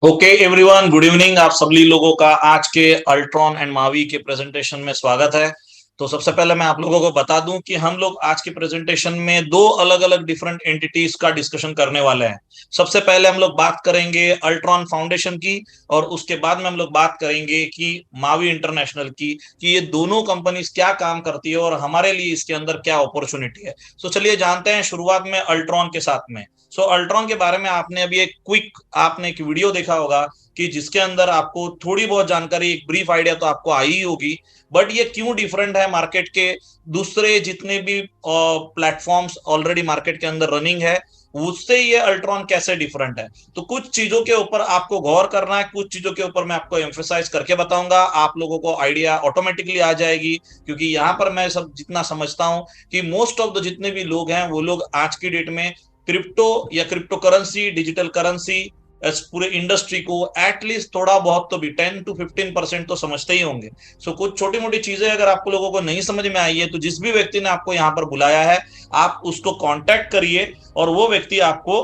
Okay everyone, good evening. आप सभी लोगों का आज के अल्ट्रॉन एंड मावी के प्रेजेंटेशन में स्वागत है। तो सबसे पहले मैं आप लोगों को बता दूं कि हम लोग आज के प्रेजेंटेशन में दो अलग अलग डिफरेंट एंटिटीज का डिस्कशन करने वाले हैं। सबसे पहले हम लोग बात करेंगे अल्ट्रॉन फाउंडेशन की, और उसके बाद में हम लोग बात करेंगे कि मावी इंटरनेशनल की, कि ये दोनों कंपनीज क्या काम करती है और हमारे लिए इसके अंदर क्या अपॉर्चुनिटी है। तो चलिए जानते हैं शुरुआत में अल्ट्रॉन के साथ में। अल्ट्रॉन के बारे में आपने अभी एक क्विक आपने एक वीडियो देखा होगा कि जिसके अंदर आपको थोड़ी बहुत जानकारी, एक ब्रीफ आइडिया तो आपको आई ही होगी। बट ये क्यों डिफरेंट है मार्केट के दूसरे जितने भी प्लेटफॉर्म्स ऑलरेडी मार्केट के अंदर रनिंग है, उससे ये अल्ट्रॉन कैसे डिफरेंट है। तो कुछ चीजों के ऊपर आपको गौर करना है, कुछ चीजों के ऊपर मैं आपको एम्फेसाइज करके बताऊंगा, आप लोगों को आइडिया ऑटोमेटिकली आ जाएगी। क्योंकि यहाँ पर मैं सब जितना समझता हूँ कि मोस्ट ऑफ द जितने भी लोग हैं वो लोग आज की डेट में क्रिप्टो या क्रिप्टो करेंसी, डिजिटल करेंसी, इस पूरे इंडस्ट्री को एटलीस्ट थोड़ा बहुत तो भी 10 to 15% तो समझते ही होंगे। कुछ छोटी मोटी चीजें अगर आपको लोगों को नहीं समझ में आई है तो जिस भी व्यक्ति ने आपको यहाँ पर बुलाया है, आप उसको कांटेक्ट करिए और वो व्यक्ति आपको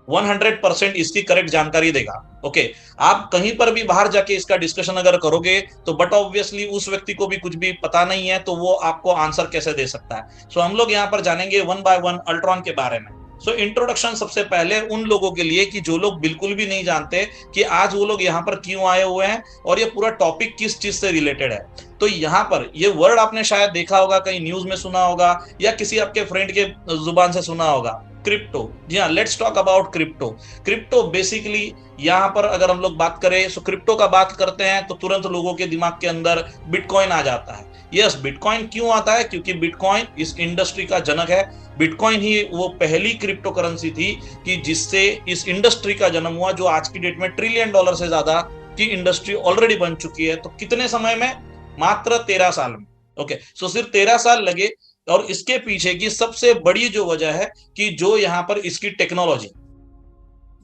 100% इसकी करेक्ट जानकारी देगा। ओके, आप कहीं पर भी बाहर जाके इसका डिस्कशन अगर करोगे तो बट ऑब्वियसली उस व्यक्ति को भी कुछ भी पता नहीं है, तो वो आपको आंसर कैसे दे सकता है। हम लोग यहाँ पर जानेंगे वन बाय वन अल्ट्रॉन के बारे में। इंट्रोडक्शन सबसे पहले उन लोगों के लिए कि जो लोग बिल्कुल भी नहीं जानते कि आज वो लोग यहाँ पर क्यों आए हुए हैं और ये पूरा टॉपिक किस चीज से रिलेटेड है। तो यहाँ पर ये वर्ड आपने शायद देखा होगा, कहीं न्यूज में सुना होगा या किसी आपके फ्रेंड के जुबान से सुना होगा, क्रिप्टो। जी हाँ, let's talk about crypto. Crypto basically यहाँ पर अगर हम लोग बात करें, क्रिप्टो का बात करते हैं तो तुरंत लोगों के दिमाग के अंदर बिटकॉइन आ जाता है। यस, बिटकॉइन क्यों आता है? क्योंकि बिटकॉइन इस इंडस्ट्री का जनक है। बिटकॉइन ही वो पहली क्रिप्टो करेंसी थी कि जिससे इस इंडस्ट्री का जन्म हुआ, जो आज की डेट में $1 ट्रिलियन से ज्यादा की इंडस्ट्री ऑलरेडी बन चुकी है। तो कितने समय में? मात्र 13 साल में। ओके, सिर्फ 13 साल लगे। और इसके पीछे की सबसे बड़ी जो वजह है कि जो यहाँ पर इसकी टेक्नोलॉजी,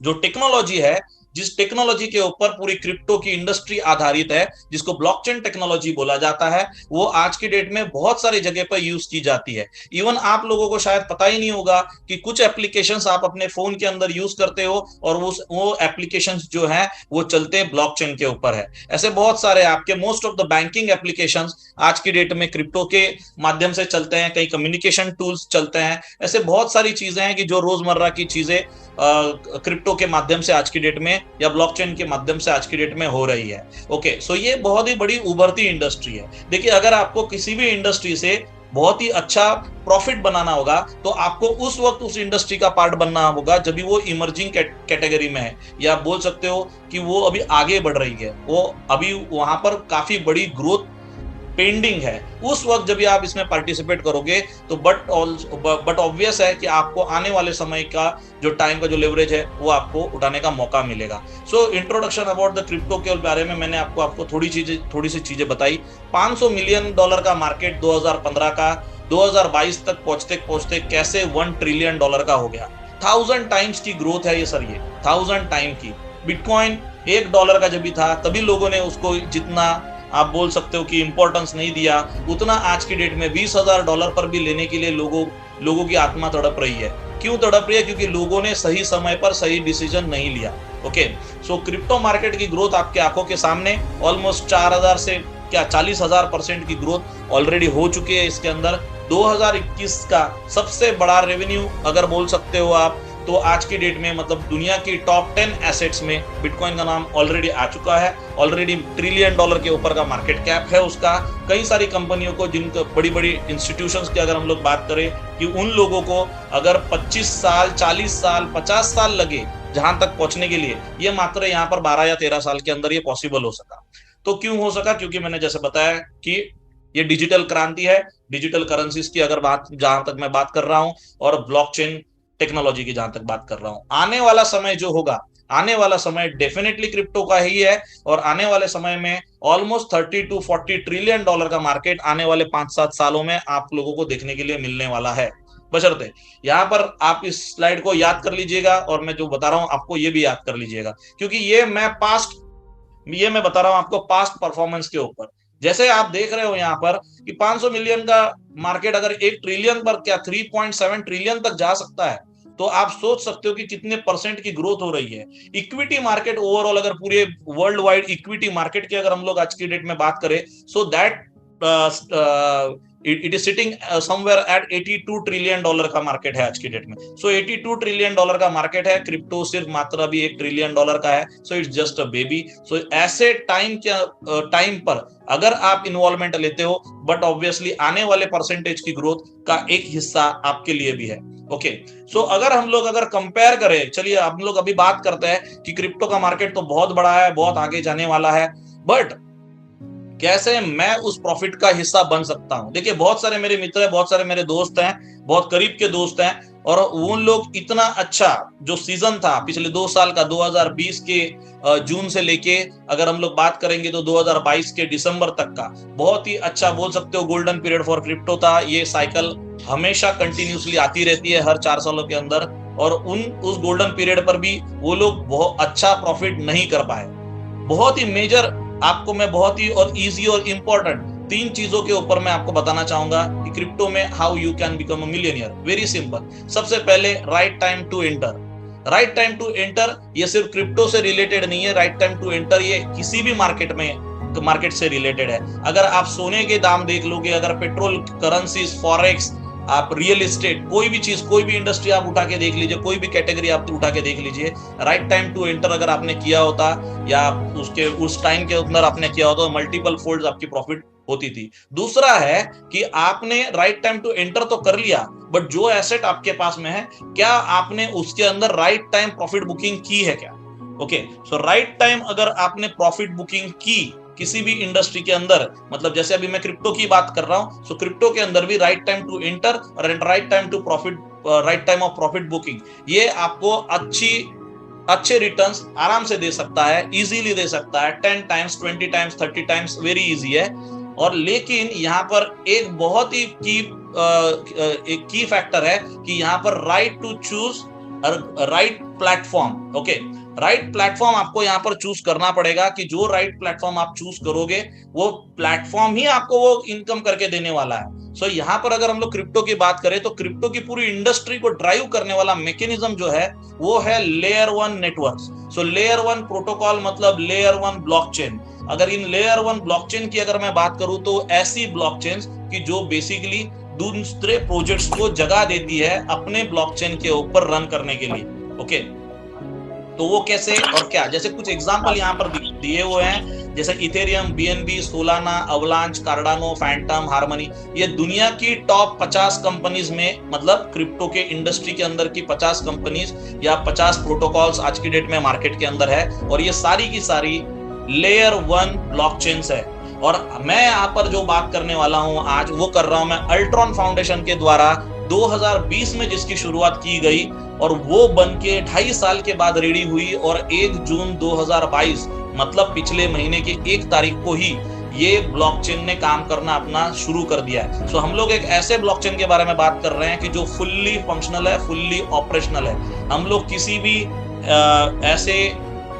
जो टेक्नोलॉजी है, जिस टेक्नोलॉजी के ऊपर पूरी क्रिप्टो की इंडस्ट्री आधारित है, जिसको ब्लॉकचेन टेक्नोलॉजी बोला जाता है, वो आज की डेट में बहुत सारी जगह पर यूज की जाती है। इवन आप लोगों को शायद पता ही नहीं होगा कि कुछ एप्लीकेशंस आप अपने फोन के अंदर यूज करते हो और वो एप्लीकेशंस जो है वो चलते हैं ब्लॉकचेन के ऊपर है। ऐसे बहुत सारे आपके most of the banking applications आज की डेट में क्रिप्टो के माध्यम से चलते हैं, कई कम्युनिकेशन टूल्स चलते हैं। ऐसे बहुत सारी चीजें हैं कि जो रोजमर्रा की चीजें क्रिप्टो के माध्यम से आज की डेट में या ब्लॉकचेन के माध्यम से आज की डेट में हो रही है। ओके, ये बहुत ही बड़ी उभरती इंडस्ट्री है। देखिए, अगर आपको किसी भी इंडस्ट्री से बहुत ही अच्छा प्रॉफिट बनाना होगा तो आपको उस वक्त उस इंडस्ट्री का पार्ट बनना होगा जब भी वो इमर्जिंग कैटेगरी में है, या आप बोल सकते हो कि वो अभी आगे बढ़ रही है, वो अभी वहां पर काफी बड़ी ग्रोथ पेंडिंग है। उस वक्त जब भी आप इसमें पार्टिसिपेट करोगे तो बट ऑब्वियस है कि आपको आने वाले समय का जो टाइम का जो लेवरेज है वो आपको उठाने का मौका मिलेगा। इंट्रोडक्शन अबाउट द क्रिप्टो के बारे में मैंने आपको थोड़ी सी चीजें बताई। $500 मिलियन का मार्केट 2015 का 2022 तक पहुंचते पहुंचते कैसे $1 ट्रिलियन का हो गया। 1000 टाइम्स की ग्रोथ है ये सर, ये 1000 टाइम की। बिटकॉइन $1 का जब भी था तभी लोगों ने उसको जितना आप बोल सकते हो कि इंपॉर्टेंस नहीं दिया, उतना आज की डेट में $20,000 पर भी लेने के लिए लोगों की आत्मा तड़प रही है। क्यों तड़प रही है? क्योंकि लोगों ने सही समय पर सही डिसीजन नहीं लिया। ओके, क्रिप्टो मार्केट की ग्रोथ आपके आंखों के सामने ऑलमोस्ट 4000 से क्या 40,000% की ग्रोथ ऑलरेडी हो चुकी है इसके अंदर। 2021 का सबसे बड़ा रेवेन्यू अगर बोल सकते हो आप, तो आज की डेट में मतलब दुनिया की टॉप 10 एसेट्स में बिटकॉइन का नाम ऑलरेडी आ चुका है। ऑलरेडी $1 ट्रिलियन के ऊपर का मार्केट कैप है उसका। कई सारी कंपनियों को, जिनको बड़ी बड़ी इंस्टीट्यूशंस की अगर हम लोग बात करें कि उन लोगों को अगर 25 साल 40 साल 50 साल लगे जहां तक पहुंचने के लिए, ये मात्र यहाँ पर 12 या 13 साल के अंदर ये पॉसिबल हो सका। तो क्यों हो सका? क्योंकि मैंने जैसे बताया कि ये डिजिटल क्रांति है। डिजिटल करेंसीज की अगर बात, जहां तक मैं बात कर रहा हूं, और ब्लॉकचेन टेक्नोलॉजी की जहां तक बात कर रहा हूं, आने वाला समय जो होगा, आने वाला समय डेफिनेटली क्रिप्टो का ही है। और आने वाले समय में ऑलमोस्ट $30 to 40 ट्रिलियन का मार्केट आने वाले 5-7 सालों में आप लोगों को देखने के लिए मिलने वाला है। बशर्ते यहाँ पर आप इस स्लाइड को याद कर लीजिएगा, और मैं जो बता रहा हूं आपको ये भी याद कर लीजिएगा, क्योंकि ये मैं बता रहा हूं आपको पास्ट परफॉर्मेंस के ऊपर। जैसे आप देख रहे हो यहाँ पर कि 500 मिलियन का मार्केट अगर 1 ट्रिलियन पर क्या 3.7 ट्रिलियन तक जा सकता है, तो आप सोच सकते हो कि कितने परसेंट की ग्रोथ हो रही है। इक्विटी मार्केट ओवरऑल, अगर पूरे वर्ल्ड वाइड इक्विटी मार्केट की अगर हम लोग आज की डेट में बात करें, so that it is sitting somewhere at $82 trillion का मार्केट है आज की डेट में। सो $82 ट्रिलियन का मार्केट है, क्रिप्टो सिर्फ मात्र अभी $1 ट्रिलियन का है। So it's just a baby. So ऐसे टाइम पर अगर आप इन्वॉल्वमेंट लेते हो, बट ऑब्वियसली आने वाले परसेंटेज की ग्रोथ का एक हिस्सा आपके लिए भी है। ओके, सो अगर हम लोग कंपेयर करें, चलिए हम लोग अभी बात करते हैं कि क्रिप्टो का मार्केट तो बहुत बड़ा है, बहुत आगे जाने वाला है, बट कैसे मैं उस प्रॉफिट का हिस्सा बन सकता हूं। देखिए, बहुत सारे मेरे मित्र हैं, बहुत सारे मेरे दोस्त हैं, बहुत करीब के दोस्त हैं, और वो लोग इतना अच्छा जो सीजन था पिछले 2 साल का, 2020 के जून से लेके अगर हम लोग बात करेंगे तो 2022 के दिसंबर तक का बहुत ही अच्छा बोल सकते हो गोल्डन पीरियड फॉर क्रिप्टो था। ये साइकिल हमेशा कंटिन्यूसली आती रहती है हर 4 सालों के अंदर, और उस गोल्डन पीरियड पर भी वो लोग बहुत अच्छा प्रॉफिट नहीं कर पाए। बहुत ही मेजर आपको मैं बहुत ही और इजी और इंपॉर्टेंट 3 चीजों के ऊपर मैं आपको बताना चाहूंगा कि क्रिप्टो में how you can become a millionaire. Very simple. सबसे पहले, right time to enter. Right time to enter ये सिर्फ क्रिप्टो से रिलेटेड नहीं है, राइट टाइम टू एंटर ये किसी भी मार्केट से रिलेटेड है। अगर आप सोने के दाम देख लोगे, अगर पेट्रोल, करेंसीज, फॉरेक्स, आप रियल एस्टेट, कोई भी चीज, कोई भी इंडस्ट्री आप उठा के देख लीजिए, कोई भी कैटेगरी आप उठा के देख लीजिए, राइट टाइम टू एंटर अगर आपने किया होता या उसके उस टाइम के अंदर आपने किया होता, तो मल्टीपल फोल्ड आपकी प्रॉफिट होती थी। दूसरा है कि आपने राइट टाइम टू एंटर तो कर लिया, बट जो एसेट आपके पास में है, क्या आपने उसके अंदर राइट टाइम प्रॉफिट बुकिंग की है क्या? ओके, सो राइट टाइम अगर आपने प्रॉफिट बुकिंग की किसी भी इंडस्ट्री के अंदर, मतलब जैसे अभी मैं क्रिप्टो की बात कर रहा हूं, सो क्रिप्टो के अंदर भी राइट टाइम टू एंटर और right time to profit, right time of profit booking, ये आपको अच्छे रिटर्न्स आराम से दे सकता है, इजीली दे सकता है। 10 times, 20 times, 30 times, very easy है। और लेकिन यहाँ पर एक बहुत ही एक की फैक्टर है कि यहाँ पर right to choose right platform. Okay, right platform आपको यहाँ पर चूज करना पड़ेगा कि जो राइट प्लेटफॉर्म आप चूज करोगे, वो प्लेटफॉर्म ही आपको वो इनकम करके देने वाला है। सो यहाँ पर अगर हम लोग क्रिप्टो की बात करें, तो क्रिप्टो की पूरी इंडस्ट्री को ड्राइव करने वाला मैकेनिज्म जो है वो है लेयर 1 नेटवर्क। सो लेयर 1 प्रोटोकॉल मतलब लेयर 1 ब्लॉकचेन। अगर इन लेयर 1 ब्लॉकचेन की अगर मैं बात करूं, तो ऐसी ब्लॉकचेन की जो बेसिकली दूसरे प्रोजेक्ट्स को जगह देती है अपने ब्लॉकचेन के ऊपर रन करने के लिए। ओके, तो वो कैसे और क्या, जैसे कुछ एग्जांपल यहाँ पर दिए हुए हैं, जैसे Ethereum, BNB, Solana, avalanche, Cardano, Phantom, harmony. ये दुनिया की टॉप 50 कंपनीज में, मतलब क्रिप्टो के इंडस्ट्री के अंदर की 50 कंपनीज या 50 प्रोटोकॉल्स आज की डेट में मार्केट के अंदर है, और ये सारी की सारी लेयर 1 ब्लॉकचेन्स है। और मैं यहाँ पर जो बात करने वाला हूं आज, वो कर रहा हूं मैं अल्ट्रॉन फाउंडेशन के द्वारा 2020 में जिसकी शुरुआत की गई, और वो बन के 2.5 साल के बाद रेडी हुई, और 1 जून 2022 मतलब पिछले महीने की 1 तारीख को ही ये ब्लॉकचेन ने काम करना अपना शुरू कर दिया है। सो हम लोग एक ऐसे ब्लॉकचेन के बारे में बात कर रहे हैं कि जो फुल्ली फंक्शनल है, फुल्ली ऑपरेशनल है। हम लोग किसी भी ऐसे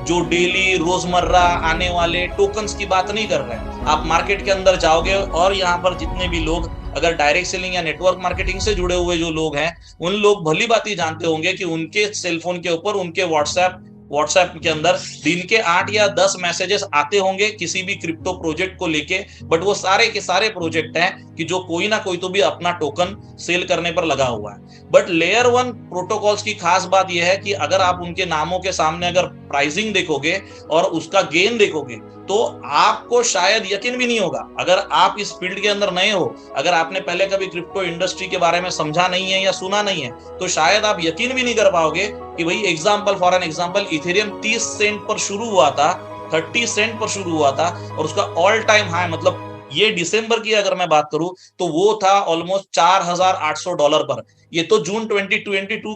जो डेली रोजमर्रा आने वाले टोकन्स की बात नहीं कर रहे हैं। आप मार्केट के अंदर जाओगे और यहाँ पर जितने भी लोग अगर डायरेक्ट सेलिंग या नेटवर्क मार्केटिंग से जुड़े हुए जो लोग हैं, उन लोग भली बात ही जानते होंगे कि उनके सेलफोन के ऊपर, उनके व्हाट्सएप के अंदर दिन के 8 या 10 मैसेजेस आते होंगे किसी भी क्रिप्टो प्रोजेक्ट को लेके, बट वो सारे के सारे प्रोजेक्ट हैं कि जो कोई ना कोई तो भी अपना टोकन सेल करने पर लगा हुआ है। बट लेयर 1 प्रोटोकॉल्स की खास बात यह है कि अगर आप उनके नामों के सामने अगर प्राइसिंग देखोगे और उसका गेन देखोगे, तो आपको शायद यकीन भी नहीं होगा। अगर आप इस फील्ड के अंदर नए हो, अगर आपने पहले कभी क्रिप्टो इंडस्ट्री के बारे में समझा नहीं है या सुना नहीं है, तो शायद आप यकीन भी नहीं कर पाओगे कि भाई for an example Ethereum 30 cent पर शुरू हुआ था, 30 सेंट पर शुरू हुआ था, और उसका ऑल टाइम हाई, मतलब ये दिसंबर की अगर मैं बात करूं, तो वो था ऑलमोस्ट $4,800 पर। ये तो जून 2022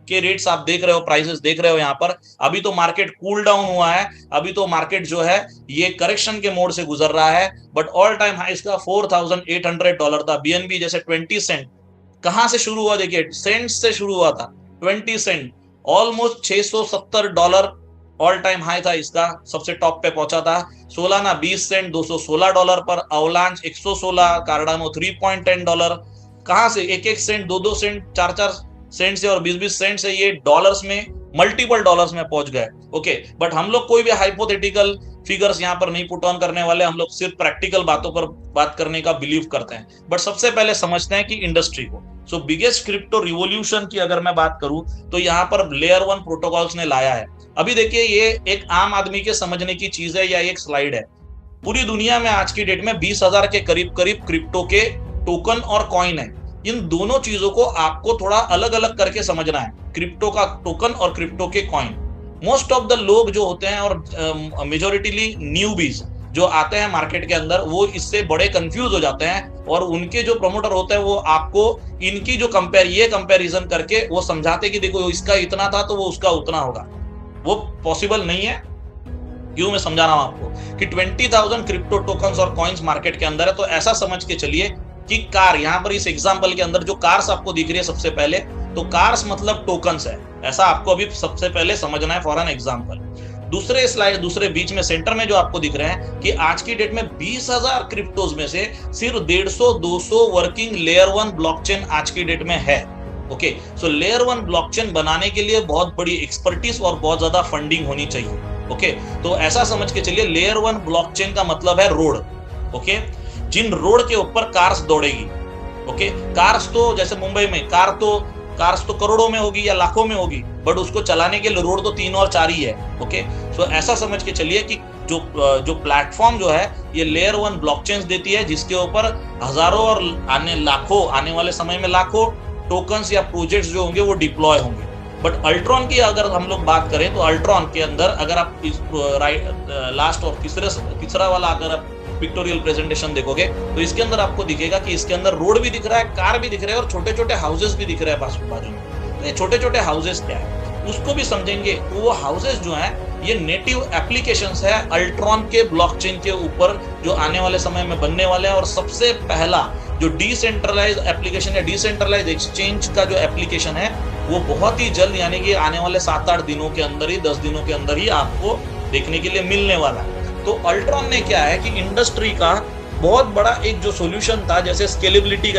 के रेट्स आप देख रहे हो, प्राइसेस देख रहे हो यहाँ पर। अभी तो मार्केट कूल डाउन हुआ है, अभी तो मार्केट जो है ये करेक्शन के मोड से गुजर रहा है, बट ऑल टाइम हाई इसका $4,800 था। बीएनबी जैसे 20 सेंट कहां से शुरू हुआ, देखिए सेंट से शुरू हुआ था, 20 cent almost $670 all time high था इसका, सबसे टॉप पे पहुंचा था। सोलाना 20 सेंट $216 पर, अवलांच 116, कार्डानो $3.10। कहां से 1-1 सेंट, 2-2 सेंट, 4-4 सेंट से और 20-20 सेंट से ये डॉलर्स में, मल्टीपल डॉलर्स में पहुंच गए। ओके, बट हम लोग कोई भी हाइपोथेटिकल फिगर्स यहाँ पर नहीं पुट ऑन करने वाले, हम लोग सिर्फ प्रैक्टिकल बातों पर बात करने का बिलीव करते हैं। बट सबसे पहले समझते हैं कि इंडस्ट्री को। सो बिगेस्ट क्रिप्टो रिवॉल्यूशन की अगर मैं बात करूं तो यहाँ पर लेयर 1 प्रोटोकॉल्स ने लाया है। अभी देखिए, ये एक आम आदमी के समझने की चीज है या एक स्लाइड है। पूरी दुनिया में आज की डेट में 20,000 के करीब करीब क्रिप्टो के टोकन और कॉइन है। इन दोनों चीजों को आपको थोड़ा अलग अलग करके समझना है, क्रिप्टो का टोकन और क्रिप्टो के कॉइन। मोस्ट ऑफ द लोग जो होते हैं और मेजोरिटीली न्यूबीज जो आते हैं मार्केट के अंदर, वो इससे बड़े कंफ्यूज हो जाते हैं और उनके जो प्रमोटर होते हैं वो आपको इनकी जो कंपैरिजन करके वो समझाते कि देखो इसका इतना था तो वो उसका उतना होगा। वो पॉसिबल नहीं है। क्यों, मैं समझा रहा हूं आपको कि 20,000 क्रिप्टो टोकन्स और कॉइन्स मार्केट के अंदर है। तो ऐसा समझ के चलिए कि कार, यहां पर इस एग्जांपल के अंदर जो कार्स आपको दिख रही है सबसे पहले, तो कार्स मतलब टोकन्स है, ऐसा आपको अभी सबसे पहले समझना है फॉर एन एग्जांपल। दूसरे स्लाइड, दूसरे बीच में सेंटर में जो आपको दिख रहे हैं कि आज की डेट में 20,000 क्रिप्टोज में से सिर्फ 150-200 वर्किंग लेयर 1 ब्लॉकचेन आज की डेट में है। ओके, सो लेयर 1 ब्लॉकचेन बनाने के लिए बहुत बड़ी एक्सपर्टीज और बहुत ज्यादा फंडिंग होनी चाहिए। ओके, तो ऐसा समझ के चलिए लेयर 1 ब्लॉकचेन का मतलब है रोड। ओके, जिन रोड के ऊपर कार्स दौड़ेगी। ओके, कार्स तो जैसे मुंबई में कार्स तो करोड़ों में होगी या लाखों में होगी, बट उसको चलाने के लिए रोड तो 3 और 4 ही है। ओके, सो ऐसा समझ के चलिए कि जो प्लेटफॉर्म जो है ये लेयर 1 ब्लॉकचेन्स देती है, जिसके ऊपर हजारों और आने वाले समय में लाखों टोकन्स या प्रोजेक्ट्स जो होंगे वो डिप्लॉय होंगे। बट अल्ट्रॉन की अगर हम लोग बात करें तो अल्ट्रॉन के अंदर अगर आप लास्ट और तीसरा वाला अगर आप पिक्टोरियल प्रेजेंटेशन देखोगे तो इसके अंदर आपको दिखेगा कि इसके अंदर रोड भी दिख रहा है, कार भी दिख रहा है और छोटे छोटे हाउसेस भी दिख रहे हैं बाजू में। तो ये छोटे छोटे हाउसेस क्या है उसको भी समझेंगे। तो वो हाउसेस जो हैं ये नेटिव एप्लीकेशंस है अल्ट्रॉन के ब्लॉकचेन के ऊपर जो आने वाले समय में बनने वाले हैं। और सबसे पहला जो डिसेंट्रलाइज एप्लीकेशन या डिसेंट्रलाइज एक्सचेंज का जो एप्लीकेशन है वो बहुत ही जल्द, यानी कि आने वाले 7-8 दिनों के अंदर ही, 10 दिनों के अंदर ही आपको देखने के लिए मिलने वाला है। तो अल्ट्रॉन ने क्या है कि इंडस्ट्री का बहुत बड़ा एक जो सॉल्यूशन था, जैसे स्केलेबिलिटी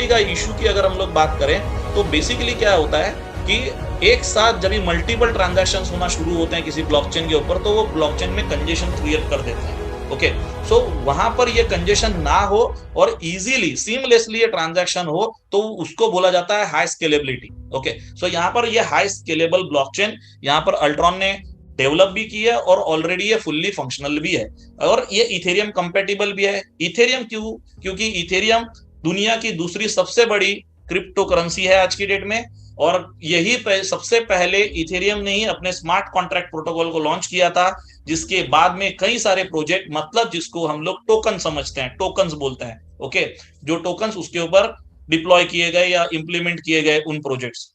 का इशू की अगर हम लोग बात करें तो बेसिकली क्या होता है कि एक साथ जब मल्टीपल ट्रांजैक्शंस होना शुरू होते हैं किसी ब्लॉकचेन के ऊपर तो वो ब्लॉकचेन में कंजेशन क्रिएट कर देते हैं। ओके, सो वहां पर ये कंजेशन ना हो और इजीली सीमलेसली ये ट्रांजैक्शन हो तो उसको बोला जाता है हाई स्केलेबिलिटी। ओके, सो यहाँ पर ये हाई स्केलेबल ब्लॉकचेन यहाँ पर अल्ट्रॉन ने डेवलप भी की है और ऑलरेडी ये फुल्ली फंक्शनल भी है और ये इथेरियम कंपेटिबल भी है। इथेरियम क्यों? क्योंकि इथेरियम दुनिया की दूसरी सबसे बड़ी क्रिप्टो करेंसी है आज की डेट में और यही सबसे पहले इथेरियम ने ही अपने स्मार्ट कॉन्ट्रैक्ट प्रोटोकॉल को लॉन्च किया था, जिसके बाद में कई सारे प्रोजेक्ट, मतलब जिसको हम लोग टोकन समझते हैं, टोकन्स बोलते हैं। ओके, जो टोकन्स उसके ऊपर डिप्लॉय किए गए या इंप्लीमेंट किए गए उन प्रोजेक्ट्स।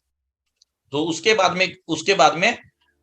तो उसके बाद में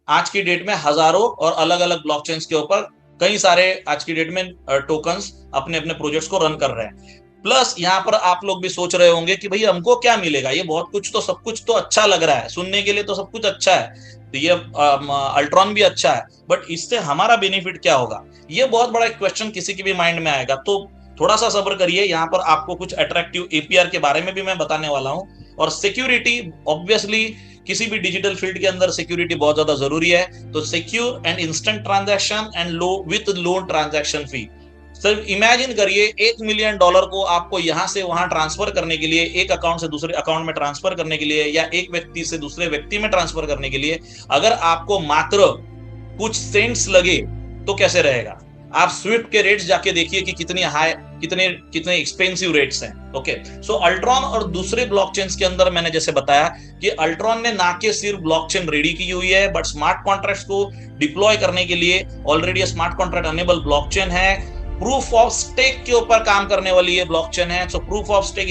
आज की डेट में हजारों और अलग अलग ब्लॉकचेन्स के ऊपर कई सारे आज की डेट में टोकन्स अपने अपने प्रोजेक्ट्स को रन कर रहे हैं। प्लस यहाँ पर आप लोग भी सोच रहे होंगे कि भाई हमको क्या मिलेगा, ये बहुत कुछ तो, सब कुछ तो अच्छा लग रहा है, सुनने के लिए तो सब कुछ अच्छा है, तो ये अल्ट्रॉन भी अच्छा है, बट इससे हमारा बेनिफिट क्या होगा? ये बहुत बड़ा क्वेश्चन किसी के भी माइंड में आएगा। तो थोड़ा सा सब्र करिए, यहाँ पर आपको कुछ अट्रैक्टिव एपीआर के बारे में भी मैं बताने वाला हूँ। और सिक्योरिटी, ऑब्वियसली किसी भी डिजिटल फील्ड के अंदर सिक्योरिटी बहुत ज्यादा जरूरी है। तो secure and instant transaction and low transaction fee. Sir imagine करिए $1 मिलियन को आपको यहां से वहां ट्रांसफर करने के लिए, एक अकाउंट से दूसरे अकाउंट में ट्रांसफर करने के लिए या एक व्यक्ति से दूसरे व्यक्ति में ट्रांसफर करने के लिए अगर आपको मात्र कुछ सेंट्स लगे तो कैसे रहेगा? आप स्विफ्ट के रेट्स जाके देखिए कि कितने एक्सपेंसिव रेट्स हैं। ओके, सो अल्ट्रॉन और दूसरे ब्लॉकचेन्स के अंदर मैंने जैसे बताया कि अल्ट्रॉन ने ना के सिर्फ ब्लॉकचेन रेडी की हुई है बट स्मार्ट कॉन्ट्रैक्ट्स को डिप्लॉय करने के लिए already smart contract enable blockchain है। प्रूफ ऑफ स्टेक के ऊपर काम करने वाली ये ब्लॉकचेन है। सो प्रूफ ऑफ स्टेक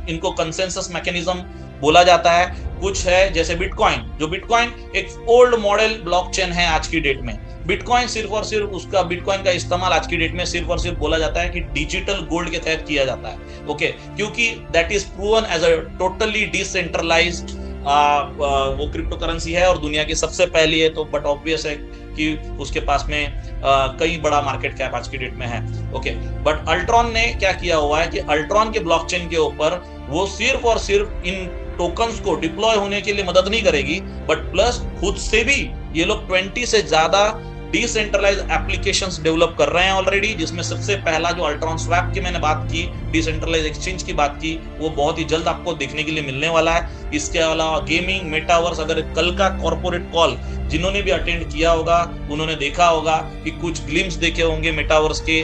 इनको कंसेंसस मैकेनिज्म बोला जाता है। कुछ है जैसे बिटकॉइन, जो बिटकॉइन एक ओल्ड मॉडल ब्लॉकचेन है आज की डेट में। बिटकॉइन सिर्फ और सिर्फ उसका बिटकॉइन का इस्तेमाल आज की डेट में सिर्फ और सिर्फ बोला जाता है कि डिजिटल गोल्ड के तहत किया जाता है। ओके, क्योंकि that is proven as a totally decentralised वो क्रिप्टो करेंसी है और दुनिया की सबसे पहली है। तो बट ऑब्वियस है कि उसके पास में कई बड़ा मार्केट कैप आज की डेट में है। ओके, बट अल्ट्रॉन ने क्या किया हुआ है कि अल्ट्रॉन के ब्लॉकचेन के ऊपर वो सिर्फ और सिर्फ इन टोकन्स को डिप्लॉय होने के लिए मदद नहीं करेगी, बट प्लस खुद से भी ये लोग 20 से ज्यादा डिसेंट्रलाइज एप्लीकेशंस डेवलप कर रहे हैं ऑलरेडी, जिसमें सबसे पहला जो अल्ट्रॉन स्वैप की मैंने बात की, डिसेंट्रलाइज एक्सचेंज की बात की, वो बहुत ही जल्द आपको देखने के लिए मिलने वाला है। इसके अलावा गेमिंग, मेटावर्स, अगर कल का कॉर्पोरेट कॉल जिन्होंने भी अटेंड किया होगा उन्होंने देखा होगा कि कुछ ग्लिम्स देखे होंगे मेटावर्स के,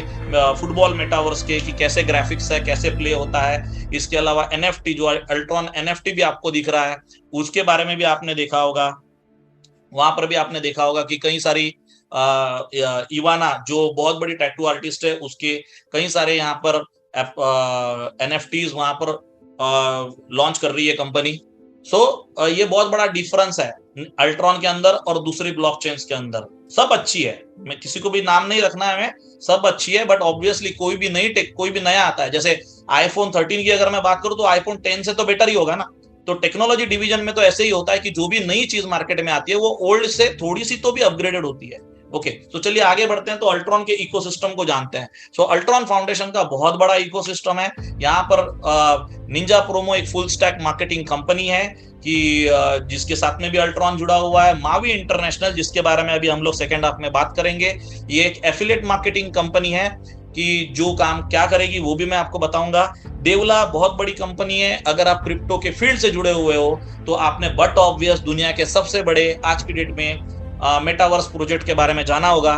फुटबॉल मेटावर्स के, कि कैसे ग्राफिक्स है, कैसे प्ले होता है। इसके अलावा एनएफटी, जो अल्ट्रॉन एनएफटी भी आपको दिख रहा है, उसके बारे में भी आपने देखा होगा। वहां पर भी आपने देखा होगा कि कई सारी इवाना जो बहुत बड़ी टैटू आर्टिस्ट है, उसके कई सारे यहाँ पर एनएफटीज वहां पर लॉन्च कर रही है कंपनी। ये बहुत बड़ा डिफरेंस है अल्ट्रॉन के अंदर और दूसरी ब्लॉकचेन्स के अंदर। सब अच्छी है, मैं किसी को भी नाम नहीं रखना है, हमें सब अच्छी है, बट ऑब्वियसली कोई भी नई टेक, कोई भी नया आता है, जैसे आईफोन 13 की अगर मैं बात करूं तो आईफोन 10 से तो बेटर ही होगा ना। तो टेक्नोलॉजी डिवीजन में तो ऐसे ही होता है कि जो भी नई चीज मार्केट में आती है वो ओल्ड से थोड़ी सी तो भी अपग्रेडेड होती है। ओके, तो चलिए आगे बढ़ते हैं, तो अल्ट्रॉन के इकोसिस्टम को जानते हैं। अल्ट्रॉन फाउंडेशन का बहुत बड़ा इकोसिस्टम है। यहाँ पर निंजा प्रोमो एक फुल स्टैक मार्केटिंग कंपनी है कि जिसके साथ में भी अल्ट्रॉन जुड़ा हुआ है। मावी इंटरनेशनल, जिसके बारे में अभी हम लोग सेकेंड हाफ में बात करेंगे, ये एक एफिलिएट मार्केटिंग कंपनी है कि जो काम क्या करेगी वो भी मैं आपको बताऊंगा। देवला बहुत बड़ी कंपनी है, अगर आप क्रिप्टो के फील्ड से जुड़े हुए हो तो आपने बट ऑब्वियस दुनिया के सबसे बड़े आज की डेट में मेटावर्स प्रोजेक्ट के बारे में जाना होगा।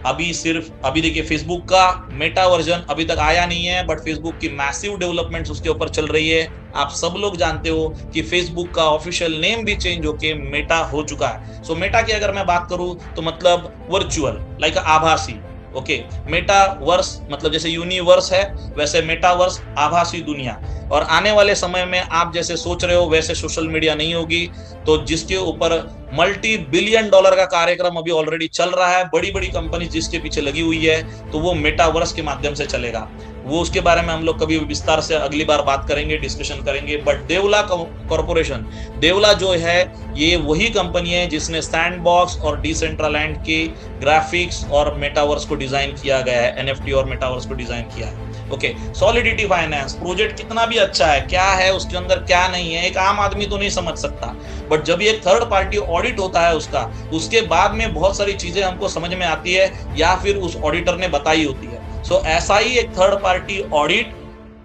अभी देखिए फेसबुक का मेटा वर्जन अभी तक आया नहीं है, बट फेसबुक की मैसिव डेवलपमेंट्स उसके ऊपर चल रही है। आप सब लोग जानते हो कि फेसबुक का ऑफिशियल नेम भी चेंज होके मेटा हो चुका है। मेटा की अगर मैं बात करूं तो मतलब वर्चुअल, लाइक आभासी। ओके, मेटावर्स मतलब जैसे यूनिवर्स है, वैसे मेटावर्स आभासी दुनिया। और आने वाले समय में आप जैसे सोच रहे हो वैसे सोशल मीडिया नहीं होगी, तो जिसके ऊपर मल्टी बिलियन डॉलर का कार्यक्रम अभी ऑलरेडी चल रहा है, बड़ी बड़ी कंपनी जिसके पीछे लगी हुई है, तो वो मेटावर्स के माध्यम से चलेगा। वो उसके बारे में हम लोग कभी विस्तार से अगली बार बात करेंगे, डिस्कशन करेंगे। बट देवला कॉर्पोरेशन, देवला जो है ये वही कंपनी है जिसने सैंडबॉक्स और डिसेंट्रलैंड के ग्राफिक्स और मेटावर्स को डिजाइन किया गया है, एनएफटी और मेटावर्स को डिजाइन किया है। ओके, सॉलिडिटी फाइनेंस प्रोजेक्ट कितना भी अच्छा है, क्या है उसके अंदर क्या नहीं है, एक आम आदमी तो नहीं समझ सकता, बट जब ये थर्ड पार्टी ऑडिट होता है उसका, उसके बाद में बहुत सारी चीजें हमको समझ में आती है या फिर उस ऑडिटर ने बताई होती है। ऐसा ही एक third party audit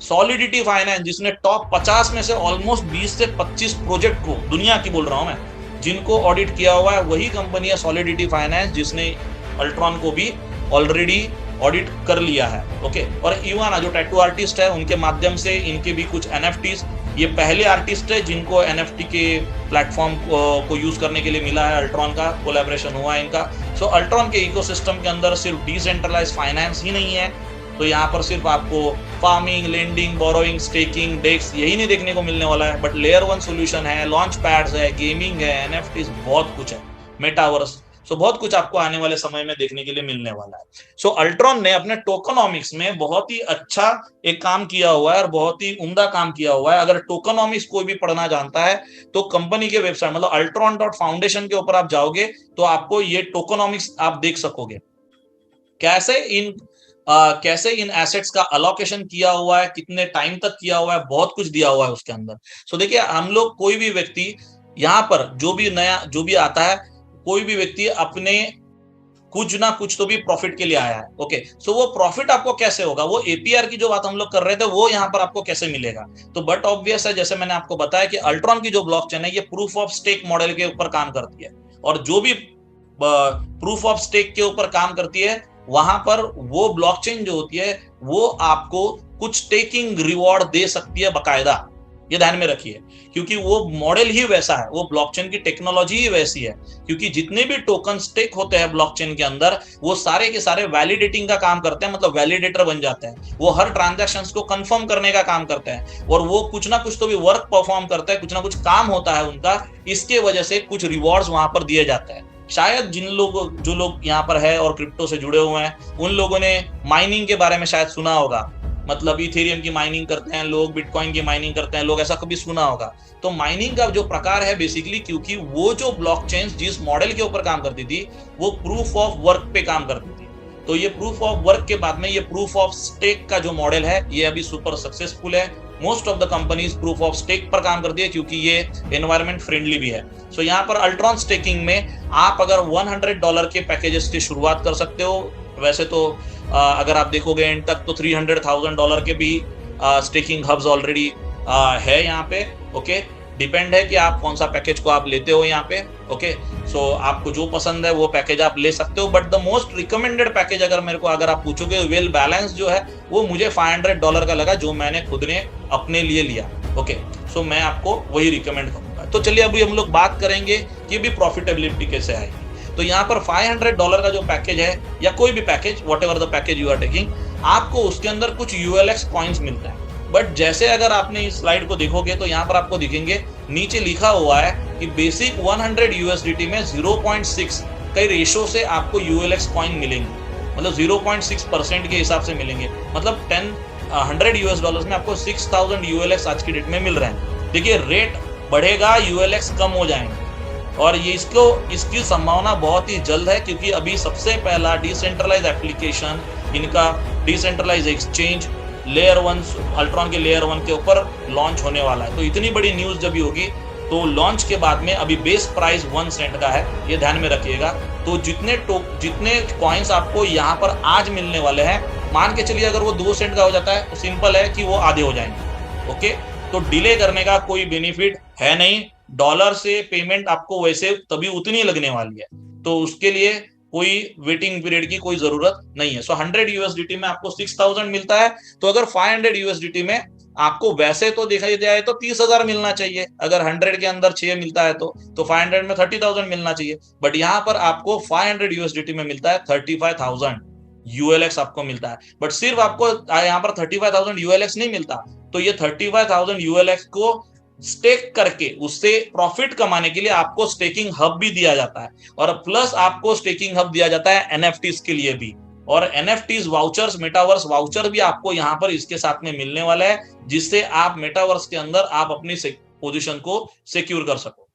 solidity finance, जिसने टॉप 50 में से ऑलमोस्ट 20 से 25 प्रोजेक्ट को, दुनिया की बोल रहा हूं मैं, जिनको ऑडिट किया हुआ है, वही कंपनी है सॉलिडिटी फाइनेंस, जिसने अल्ट्रॉन को भी ऑलरेडी ऑडिट कर लिया है। ओके, और इवाना जो टैटू आर्टिस्ट है, उनके माध्यम से इनके भी कुछ एनएफटीज, ये पहले आर्टिस्ट है जिनको एनएफटी के प्लेटफॉर्म को यूज करने के लिए मिला है, अल्ट्रॉन का कोलैबोरेशन हुआ है इनका। अल्ट्रॉन के इकोसिस्टम के अंदर सिर्फ डिसेंट्रलाइज फाइनेंस ही नहीं है, तो यहाँ पर सिर्फ आपको फार्मिंग, लेंडिंग, बोरोइंग, स्टेकिंग, डेक्स यही नहीं देखने को मिलने वाला है, बट लेयर 1 सॉल्यूशन है, लॉन्च पैड्स है, गेमिंग है, एनएफटीज, बहुत कुछ है, मेटावर्स। बहुत कुछ आपको आने वाले समय में देखने के लिए मिलने वाला है। अल्ट्रॉन ने अपने टोकनॉमिक्स में बहुत ही अच्छा एक काम किया हुआ है और बहुत ही उम्दा काम किया हुआ है। अगर टोकनॉमिक्स कोई भी पढ़ना जानता है तो कंपनी के वेबसाइट मतलब altron.foundation के ऊपर आप जाओगे तो आपको ये टोकनॉमिक्स आप देख सकोगे, कैसे इन एसेट्स का अलोकेशन किया हुआ है, कितने टाइम तक किया हुआ है, बहुत कुछ दिया हुआ है उसके अंदर। देखिए, हम लोग कोई भी व्यक्ति यहाँ पर जो भी आता है, कोई भी व्यक्ति अपने कुछ ना कुछ तो भी प्रॉफिट के लिए आया है। ओके, वो प्रॉफिट आपको कैसे होगा, वो एपीआर की जो बात हम लोग कर रहे थे वो यहाँ पर आपको कैसे मिलेगा, तो बट ऑब्वियस है, जैसे मैंने आपको बताया कि अल्ट्रॉन की जो ब्लॉकचेन है ये प्रूफ ऑफ स्टेक मॉडल के ऊपर काम करती है, और जो भी प्रूफ ऑफ स्टेक के ऊपर काम करती है वहां पर वो ब्लॉकचेन जो होती है वो आपको कुछ स्टेकिंग रिवॉर्ड दे सकती है बकायदा। ये ध्यान में रखिए, क्योंकि वो मॉडल ही वैसा है, वो ब्लॉकचेन की टेक्नोलॉजी ही वैसी है, क्योंकि जितने भी टोकन स्टेक होते हैं ब्लॉकचेन के अंदर वो सारे के सारे वैलिडेटिंग का काम करते हैं, मतलब वैलिडेटर बन जाते हैं। वो हर ट्रांजैक्शंस को कंफर्म करने का काम करते हैं और वो कुछ ना कुछ तो भी वर्क परफॉर्म करते हैं, कुछ ना कुछ काम होता है उनका, इसके वजह से कुछ रिवॉर्ड्स वहां पर दिए जाते हैं। शायद जो लोग यहाँ पर है और क्रिप्टो से जुड़े हुए हैं उन लोगों ने माइनिंग के बारे में शायद सुना होगा, मतलब इथेरियम की माइनिंग करते हैं लोग, बिटकॉइन की माइनिंग करते हैं लोग, ऐसा कभी सुना होगा। तो माइनिंग का जो प्रकार है बेसिकली, क्योंकि वो जो ब्लॉकचेन जिस मॉडल के ऊपर काम करती थी वो प्रूफ ऑफ वर्क पे काम करती थी, तो ये प्रूफ ऑफ वर्क के बाद में ये प्रूफ ऑफ स्टेक का जो मॉडल है ये अभी सुपर सक्सेसफुल है। Most of the companies proof of stake पर काम करती है क्योंकि ये एनवायरमेंट फ्रेंडली भी है। सो यहाँ पर अल्ट्रॉन स्टेकिंग में आप अगर $100 के पैकेजेस की शुरुआत कर सकते हो। वैसे तो अगर आप देखोगे एंड तक तो $300,000 के भी स्टेकिंग हब्स ऑलरेडी है यहाँ पे। ओके, डिपेंड है कि आप कौन सा पैकेज को आप लेते हो यहाँ पे। ओके, सो आपको जो पसंद है वो पैकेज आप ले सकते हो, but the most recommended package अगर आप पूछोगे वेल बैलेंस जो है वो मुझे $500 का लगा, जो मैंने खुद ने अपने लिए लिया। ओके, सो मैं आपको वही रिकमेंड करूंगा। तो चलिए अभी हम लोग बात करेंगे कि भी प्रॉफिटेबिलिटी कैसे आएगी। तो यहाँ पर $500 का जो पैकेज है या कोई भी package, whatever the package you are taking, आपको उसके अंदर कुछ ULX कॉइन्स मिलते हैं। बट जैसे अगर आपने इस स्लाइड को देखोगे तो यहाँ पर आपको दिखेंगे नीचे लिखा हुआ है कि बेसिक 100 USDT में 0.6 कई रेशो से आपको ULX कॉइन मिलेंगे, मतलब 0.6% के हिसाब से मिलेंगे। मतलब 100 US डॉलर्स में आपको 6000 ULX आज की डेट में मिल रहे हैं। देखिए रेट बढ़ेगा, ULX कम हो जाएंगे और ये इसकी संभावना बहुत ही जल्द है क्योंकि अभी सबसे पहला डिसेंट्रलाइज एप्लीकेशन इनका डिसेंट्रलाइज एक्सचेंज लेयर 1 अल्ट्रॉन के लेयर 1 के ऊपर लॉन्च होने वाला है। तो इतनी बड़ी न्यूज जब भी होगी तो लॉन्च के बाद में अभी बेस प्राइस 1 सेंट का है, ये ध्यान में रखिएगा। तो जितने कॉइन्स आपको यहाँ पर आज मिलने वाले हैं, मान के चलिए अगर वो 2 सेंट का हो जाता है तो सिंपल है कि वो आधे हो जाएंगे। ओके, तो डिले करने का कोई बेनिफिट है नहीं। डॉलर से पेमेंट आपको वैसे तभी उतनी लगने वाली है, तो उसके लिए कोई वेटिंग पीरियड की कोई जरूरत नहीं है। सो 100 USDT में आपको 6000 मिलता है। तो अगर 500 USDT में आपको वैसे तो देखा जाए तो 30,000 मिलना चाहिए। अगर 100 के अंदर 6 मिलता है तो 500 में 30,000 मिलना चाहिए। बट यहाँ पर आपको 500 USDT में मिलता है 35,000 ULX आपको मिलता है। बट सिर्फ आपको यहाँ पर 35,000 ULX नहीं मिलता, तो ये 35,000 ULX को स्टेक करके उससे प्रॉफिट कमाने के लिए आपको स्टेकिंग हब भी दिया जाता है और प्लस आपको स्टेकिंग हब दिया जाता है NFTs के लिए भी। और NFTs वाउचर्स, मेटावर्स वाउचर भी आपको यहाँ पर इसके साथ में मिलने वाला है, जिससे आप मेटावर्स के अंदर आप अपनी पोजीशन को सिक्योर कर सको।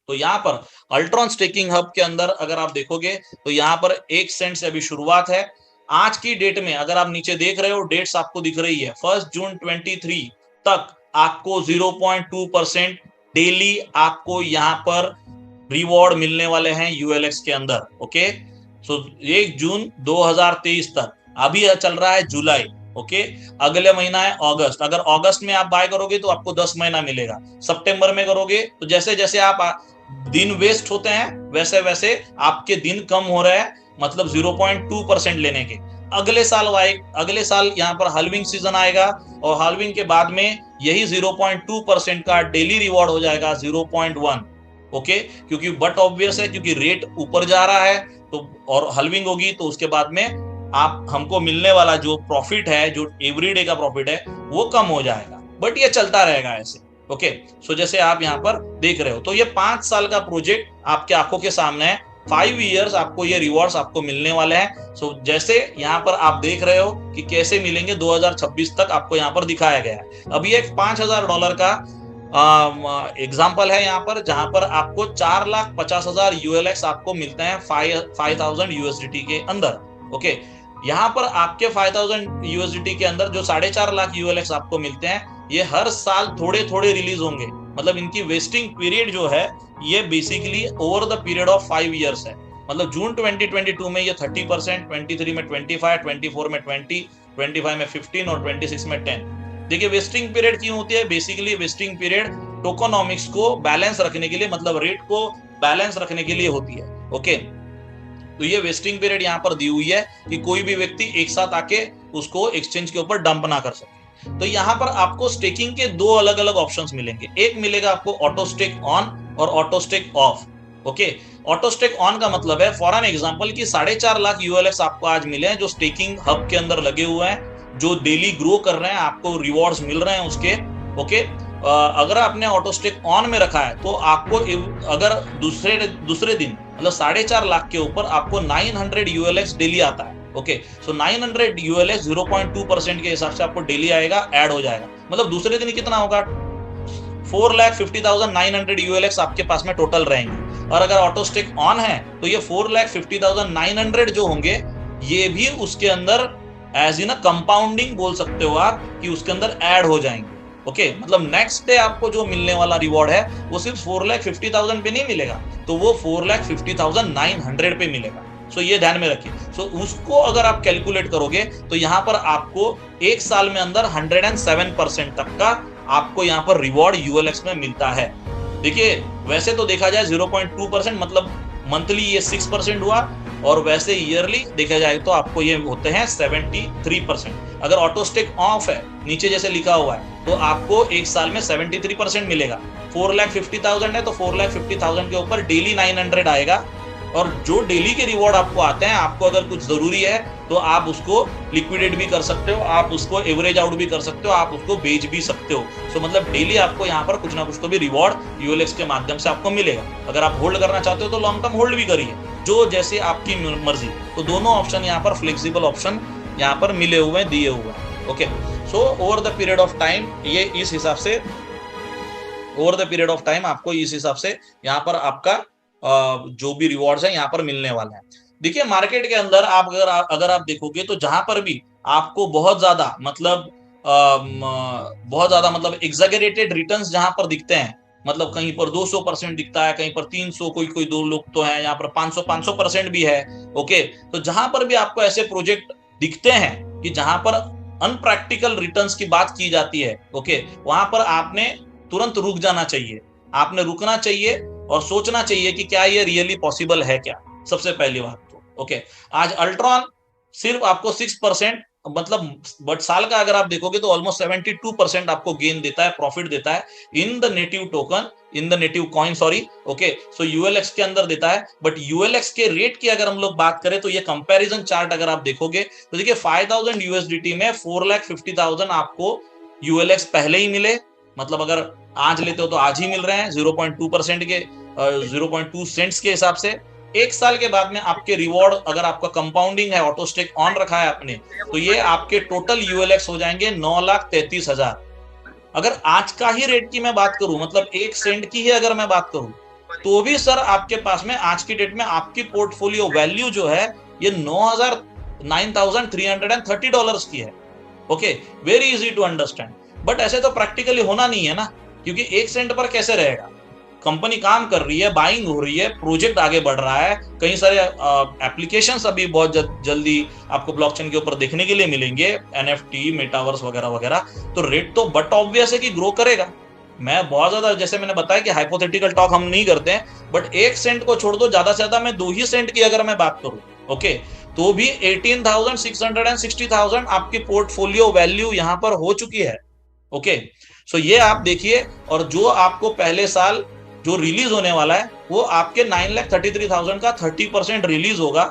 तो यहाँ पर अल्ट्रॉन स्टेकिंग हब के अंदर अगर आप देखोगे तो यहाँ पर 1 सेंट से अभी शुरुआत है। आज की डेट में अगर आप नीचे देख रहे हो डेट्स आपको दिख रही है, 1 जून 23 तक आपको 0.2% डेली आपको यहाँ पर रिवॉर्ड मिलने वाले हैं ULX के अंदर। ओके, सो 1 जून 2023 तक, अभी चल रहा है जुलाई। ओके, अगले महीना है अगस्त। अगर अगस्त में आप बाय करोगे तो आपको 10 महीना मिलेगा। सितंबर में करोगे तो जैसे जैसे आप दिन वेस्ट होते हैं वैसे वैसे आपके दिन कम हो रहे हैं, मतलब 0.2% लेने के। अगले साल यहाँ पर हाल्विंग सीजन आएगा और हाल्विंग के बाद में यही 0.2% का डेली रिवॉर्ड हो जाएगा 0.1। ओके, क्योंकि बट ऑब्वियस है क्योंकि रेट ऊपर जा रहा है तो और हाल्विंग होगी तो उसके बाद में आप हमको मिलने वाला जो प्रॉफिट है, जो एवरीडे का प्रॉफिट है, वो कम हो जाएगा। बट ये चलता रहेगा ऐसे। ओके, सो जैसे आप यहाँ पर देख रहे हो तो ये 5 साल का प्रोजेक्ट आपके आंखों के सामने है। 5 इयर्स आपको ये रिवॉर्ड्स आपको मिलने वाले हैं। सो जैसे यहाँ पर आप देख रहे हो कि कैसे मिलेंगे, 2026 तक आपको यहाँ पर दिखाया गया है। अभी एक $5,000 का एग्जाम्पल है यहाँ पर, जहां पर आपको 4,50,000 ULX आपको मिलते हैं 5,000 USDT के अंदर। ओके, यहाँ पर आपके 5,000 USDT के अंदर जो 4.5 लाख ULX आपको मिलते हैं, ये हर साल थोड़े थोड़े रिलीज होंगे। मतलब इनकी वेस्टिंग पीरियड जो है ये basically over the period of 5 years है। मतलब जून 2022 में ये 30%, 23 में 25, 24 में 20, 25 में 15 और 26 में 10। देखिए वेस्टिंग पीरियड क्यों होती है? बेसिकली वेस्टिंग पीरियड टोकोनॉमिक्स को बैलेंस रखने के लिए, मतलब रेट को बैलेंस रखने के लिए होती है। ओके, तो ये वेस्टिंग पीरियड यहाँ पर दी हुई है कि कोई भी व्यक्ति एक साथ आके उसको एक्सचेंज के ऊपर डंप ना कर सके। तो यहाँ पर आपको स्टेकिंग के 2 अलग अलग ऑप्शंस मिलेंगे। एक मिलेगा आपको ऑटो स्टेक ऑन और auto stake off. Okay, auto stake on का मतलब है फॉर एन एग्जांपल कि 4.5 लाख ULX आपको आज मिले हैं जो स्टेकिंग हब के अंदर लगे हुए हैं, जो डेली ग्रो कर रहे हैं, आपको रिवॉर्ड्स मिल रहे हैं उसके। ओके, अगर आपने ऑटो स्टेक ऑन में रखा है तो आपको अगर दूसरे दिन मतलब 4.5 लाख के ऊपर आपको 900 ULX डेली आता है। ओके, सो 900 ULX 0.2% के हिसाब से आपको डेली आएगा, ऐड हो जाएगा। मतलब दूसरे दिन कितना होगा? 4,50,900 ULX आपके पास में टोटल रहेंगे। और अगर ऑटो स्टेक ऑन है तो ये 4,50,900 जो होंगे ये भी उसके अंदर एज इन कंपाउंडिंग बोल सकते हो आप कि उसके अंदर ऐड हो जाएंगे। ओके, मतलब नेक्स्ट डे आपको जो मिलने वाला रिवॉर्ड है वो सिर्फ 4,50,000 पे नहीं मिलेगा, तो वो 4,50,900 पे मिलेगा। सो ये ध्यान में रखिए। सो उसको अगर आप कैलकुलेट करोगे तो यहाँ पर आपको एक साल में अंदर 107% तक का आपको यहाँ पर रिवॉर्ड यूएलएक्स में मिलता है। देखिए, वैसे तो देखा जाए 0.2% मतलब मंथली ये 6% हुआ, और वैसे ईयरली देखा जाए तो आपको ये होते हैं 73%। अगर ऑटो स्टेक ऑफ है, नीचे जैसे लिखा हुआ है, तो आपको एक साल में 73% मिलेगा। 4,50,000 है तो 4,50,000 के ऊपर डेली 900 आएगा, और जो डेली के रिवॉर्ड आपको आते हैं, आपको अगर कुछ जरूरी है तो आप उसको लिक्विडेट भी कर सकते हो, आप उसको एवरेज आउट भी कर सकते हो, आप उसको बेच भी सकते हो। सो मतलब डेली आपको यहाँ पर कुछ ना कुछ तो भी रिवॉर्ड यूएलएक्स के माध्यम से आपको मिलेगा। अगर आप होल्ड करना चाहते हो तो लॉन्ग टर्म होल्ड भी करिए, जो जैसे आपकी मर्जी। तो दोनों ऑप्शन यहाँ पर फ्लेक्सिबल ऑप्शन यहाँ पर मिले हुए हैं, दिए हुए हैं। Okay, so over the period of time ये इस हिसाब से, over the period of time आपको इस हिसाब से यहाँ पर आपका जो भी रिवॉर्ड्स है यहाँ पर मिलने वाला है। देखिए, मार्केट के अंदर आप अगर आप देखोगे तो जहां पर भी आपको बहुत ज्यादा मतलब एग्जैगरेटेड रिटर्न्स जहां पर दिखते हैं, मतलब कहीं पर 200% दिखता है, कहीं पर 300, कोई कोई दो लोग तो है यहाँ पर 500% भी है। ओके, तो जहां पर भी आपको ऐसे प्रोजेक्ट दिखते हैं कि जहां पर अनप्रैक्टिकल रिटर्न्स की बात की जाती है, ओके, वहां पर आपने तुरंत रुक जाना चाहिए। आपने रुकना चाहिए और सोचना चाहिए कि क्या ये रियली पॉसिबल है क्या, सबसे पहली बात तो। ओके, आज अल्ट्रॉन सिर्फ आपको 6% मतलब, बट साल का अगर आप देखोगे तो ऑलमोस्ट 72% आपको गेन देता है, प्रॉफिट देता है in the native token, in the native coin, sorry. Okay, so ULX के अंदर देता है। बट यूएलएक्स के रेट की अगर हम लोग बात करें तो ये कंपैरिजन चार्ट अगर आप देखोगे तो देखिए 5,000 यूएसडीटी में 4,50,000 आपको यूएलएक्स पहले ही मिले, मतलब अगर आज लेते हो तो आज ही मिल रहे हैं 0.2% के 0.2 सेंट्स के हिसाब से। एक साल के बाद में आपके रिवॉर्ड, अगर आपका कंपाउंडिंग है, ऑटो स्टेक ऑन रखा है आपने, तो ये आपके टोटल यूएलएक्स हो जाएंगे 9,33,000। अगर आज का ही रेट की मैं बात करूं, मतलब 1 सेंट की ही अगर मैं बात करूं, तो भी सर आपके पास में आज की डेट में आपकी पोर्टफोलियो वैल्यू जो है ये 9,330 dollars okay very. Easy, to easy to अंडरस्टैंड। बट ऐसे तो प्रैक्टिकली होना नहीं है ना, क्योंकि 1 सेंट पर कैसे रहेगा। कंपनी काम कर रही है, बाइंग हो रही है, प्रोजेक्ट आगे बढ़ रहा है, कई सारे एप्लीकेशंस अभी बहुत जल्दी आपको ब्लॉकचेन के ऊपर देखने के लिए मिलेंगे, एनएफटी, मेटावर्स वगैरह वगैरह। तो रेट तो बट ऑब्वियस है कि ग्रो करेगा। मैं बहुत ज्यादा, जैसे मैंने बताया कि हाइपोथेटिकल टॉक हम नहीं करते हैं, बट 1 सेंट को छोड़ दो, ज्यादा से ज्यादा मैं 2 ही सेंट की अगर मैं बात करूं, ओके, तो भी 18,600 60,000 आपकी पोर्टफोलियो वैल्यू यहां पर हो चुकी है। ओके, सो ये आप देखिए, और जो आपको पहले साल जो रिलीज होने वाला है वो आपके 9,33,000 का 30% रिलीज होगा।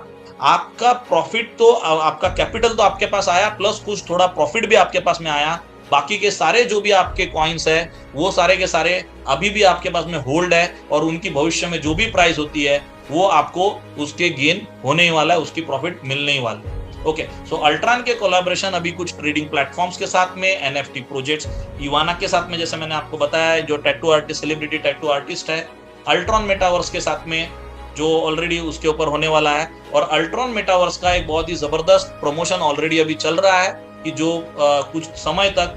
आपका प्रॉफिट तो, आपका कैपिटल तो आपके पास आया, प्लस कुछ थोड़ा प्रॉफिट भी आपके पास में आया। बाकी के सारे जो भी आपके कॉइन्स है वो सारे के सारे अभी भी आपके पास में होल्ड है, और उनकी भविष्य में जो भी प्राइस होती है वो आपको उसके गेन होने ही वाला है, उसकी प्रॉफिट मिलने ही वाली है। ओके, सो अल्ट्रॉन के कोलैबोरेशन अभी कुछ ट्रेडिंग प्लेटफॉर्म्स के साथ में, एनएफटी प्रोजेक्ट्स, इवाना के साथ में, जैसे मैंने आपको बताया जो tattoo artist, celebrity tattoo artist है, अल्ट्रॉन मेटावर्स के साथ में जो ऑलरेडी उसके ऊपर होने वाला है। और अल्ट्रॉन मेटावर्स का एक बहुत ही जबरदस्त प्रमोशन ऑलरेडी अभी चल रहा है कि जो कुछ समय तक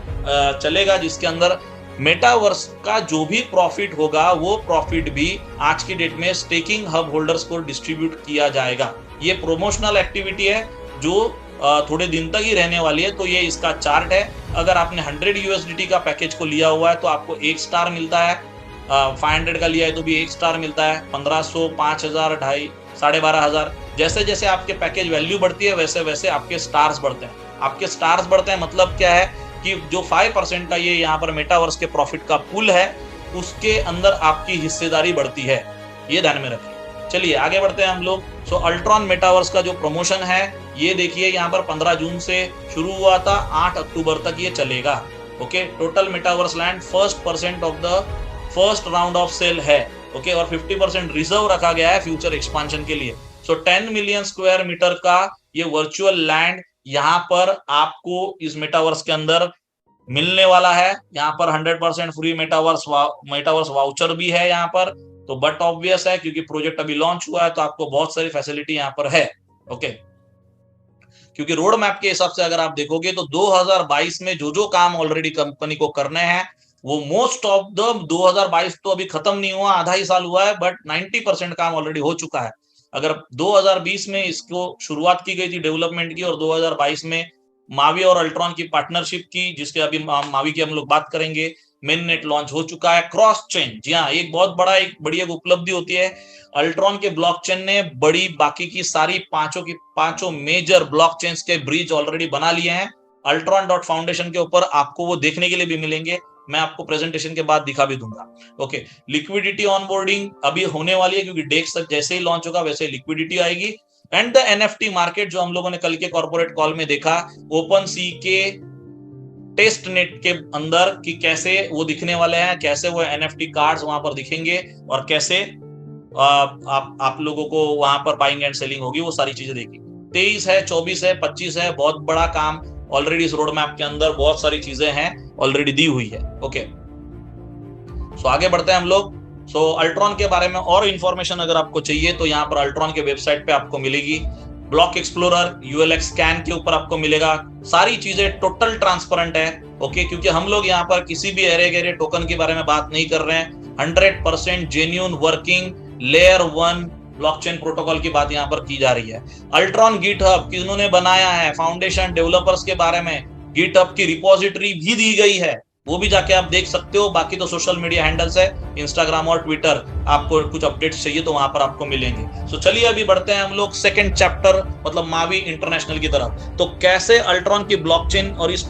चलेगा, जिसके अंदर मेटावर्स का जो भी प्रॉफिट होगा वो प्रॉफिट भी आज की डेट में स्टेकिंग हब होल्डर्स को डिस्ट्रीब्यूट किया जाएगा। ये प्रोमोशनल एक्टिविटी है जो थोड़े दिन तक ही रहने वाली है। तो ये इसका चार्ट है। अगर आपने 100 यूएसडीटी का पैकेज को लिया हुआ है तो आपको 1 स्टार मिलता है, 500 का लिया है तो भी 1 स्टार मिलता है, 1,500, 5,000, 2,500, 12,500, जैसे जैसे आपके पैकेज वैल्यू बढ़ती है वैसे वैसे आपके स्टार्स बढ़ते हैं। आपके स्टार्स बढ़ते हैं मतलब क्या है कि जो 5% का ये यहाँ पर मेटावर्स के प्रॉफिट का पूल है उसके अंदर आपकी हिस्सेदारी बढ़ती है, ये ध्यान में रखिए। चलिए आगे बढ़ते हैं हम लोग। सो अल्ट्रॉन मेटावर्स का जो प्रमोशन है ये देखिए, यहाँ पर 15 जून से शुरू हुआ था, 8 अक्टूबर तक ये चलेगा। Okay, total metaverse land 1% of the first round of sale है। ओके, और 50% रिजर्व रखा गया है फ्यूचर एक्सपांशन के लिए। सो 10 मिलियन स्क्वायर मीटर का ये वर्चुअल लैंड यहाँ पर आपको इस मेटावर्स के अंदर मिलने वाला है। यहाँ पर 100% फ्री मेटावर्स वाउचर भी है यहाँ पर। तो बट ऑब्वियस है क्योंकि प्रोजेक्ट अभी लॉन्च हुआ है तो आपको बहुत सारी फैसिलिटी यहाँ पर है। ओके, क्योंकि रोड मैप के हिसाब से अगर आप देखोगे तो 2022 में जो जो काम ऑलरेडी कंपनी को करने हैं वो मोस्ट ऑफ द 2022 तो अभी खत्म नहीं हुआ, आधा ही साल हुआ है, बट 90% काम ऑलरेडी हो चुका है। अगर 2020 में इसको शुरुआत की गई थी डेवलपमेंट की और 2022 में मावी और अल्ट्रॉन की पार्टनरशिप की, जिसके अभी मावी की हम लोग बात करेंगे, मेन नेट लॉन्च हो चुका है क्रॉस चेन। जी हाँ, एक बहुत बड़ा एक बड़ी एक उपलब्धि होती है, अल्ट्रॉन के ब्लॉकचेन ने बड़ी बाकी की सारी पांचों मेजर ब्लॉकचेन के ब्रिज ऑलरेडी बना लिए हैं। अल्ट्रॉन डॉट फाउंडेशन के ऊपर आपको वो देखने के लिए भी मिलेंगे, मैं आपको प्रेजेंटेशन के बाद दिखा भी दूंगा। ओके, लिक्विडिटी ऑनबोर्डिंग अभी होने वाली है, क्योंकि डेक्स जैसे ही लॉन्च होगा वैसे लिक्विडिटी आएगी। एंड द एनएफटी मार्केट जो हम लोगों ने कल के कॉर्पोरेट कॉल में देखा, ओपन सी के टेस्ट नेट के अंदर कि कैसे वो दिखने वाले हैं, कैसे वो एनएफटी कार्ड्स वहां पर दिखेंगे और कैसे आप लोगों को वहां पर बाइंग एंड सेलिंग होगी, वो सारी चीजें देखी। 23 है, 24 है, 25 है, बहुत बड़ा काम ऑलरेडी इस रोड मैप के अंदर बहुत सारी चीजें हैं ऑलरेडी दी हुई है। ओके, सो आगे बढ़ते हैं हम लोग। सो अल्ट्रॉन के बारे में और इंफॉर्मेशन अगर आपको चाहिए तो यहाँ पर अल्ट्रॉन के वेबसाइट पे आपको मिलेगी। ब्लॉक एक्सप्लोरर, यूएलएक्स स्कैन के ऊपर आपको मिलेगा, सारी चीजें टोटल ट्रांसपेरेंट है। ओके, क्योंकि हम लोग यहाँ पर किसी भी एरे गेरे टोकन के बारे में बात नहीं कर रहे हैं, 100% genuine working layer 1 blockchain protocol की बात यहाँ पर की जा रही है। अल्ट्रॉन गिटहब किन्होंने बनाया है, फाउंडेशन डेवलपर्स के बारे में गिटहब की रिपोजिटरी भी दी गई है, वो भी जाके आप देख सकते हो। बाकी तो सोशल मीडिया हैंडल्स है, इंस्टाग्राम और ट्विटर, आपको कुछ अपडेट्स चाहिए तो वहां पर आपको मिलेंगे। सो चलिए अभी बढ़ते हैं हम लोग सेकंड चैप्टर मतलब मावी इंटरनेशनल की तरफ। तो कैसे अल्ट्रॉन की ब्लॉकचेन और इस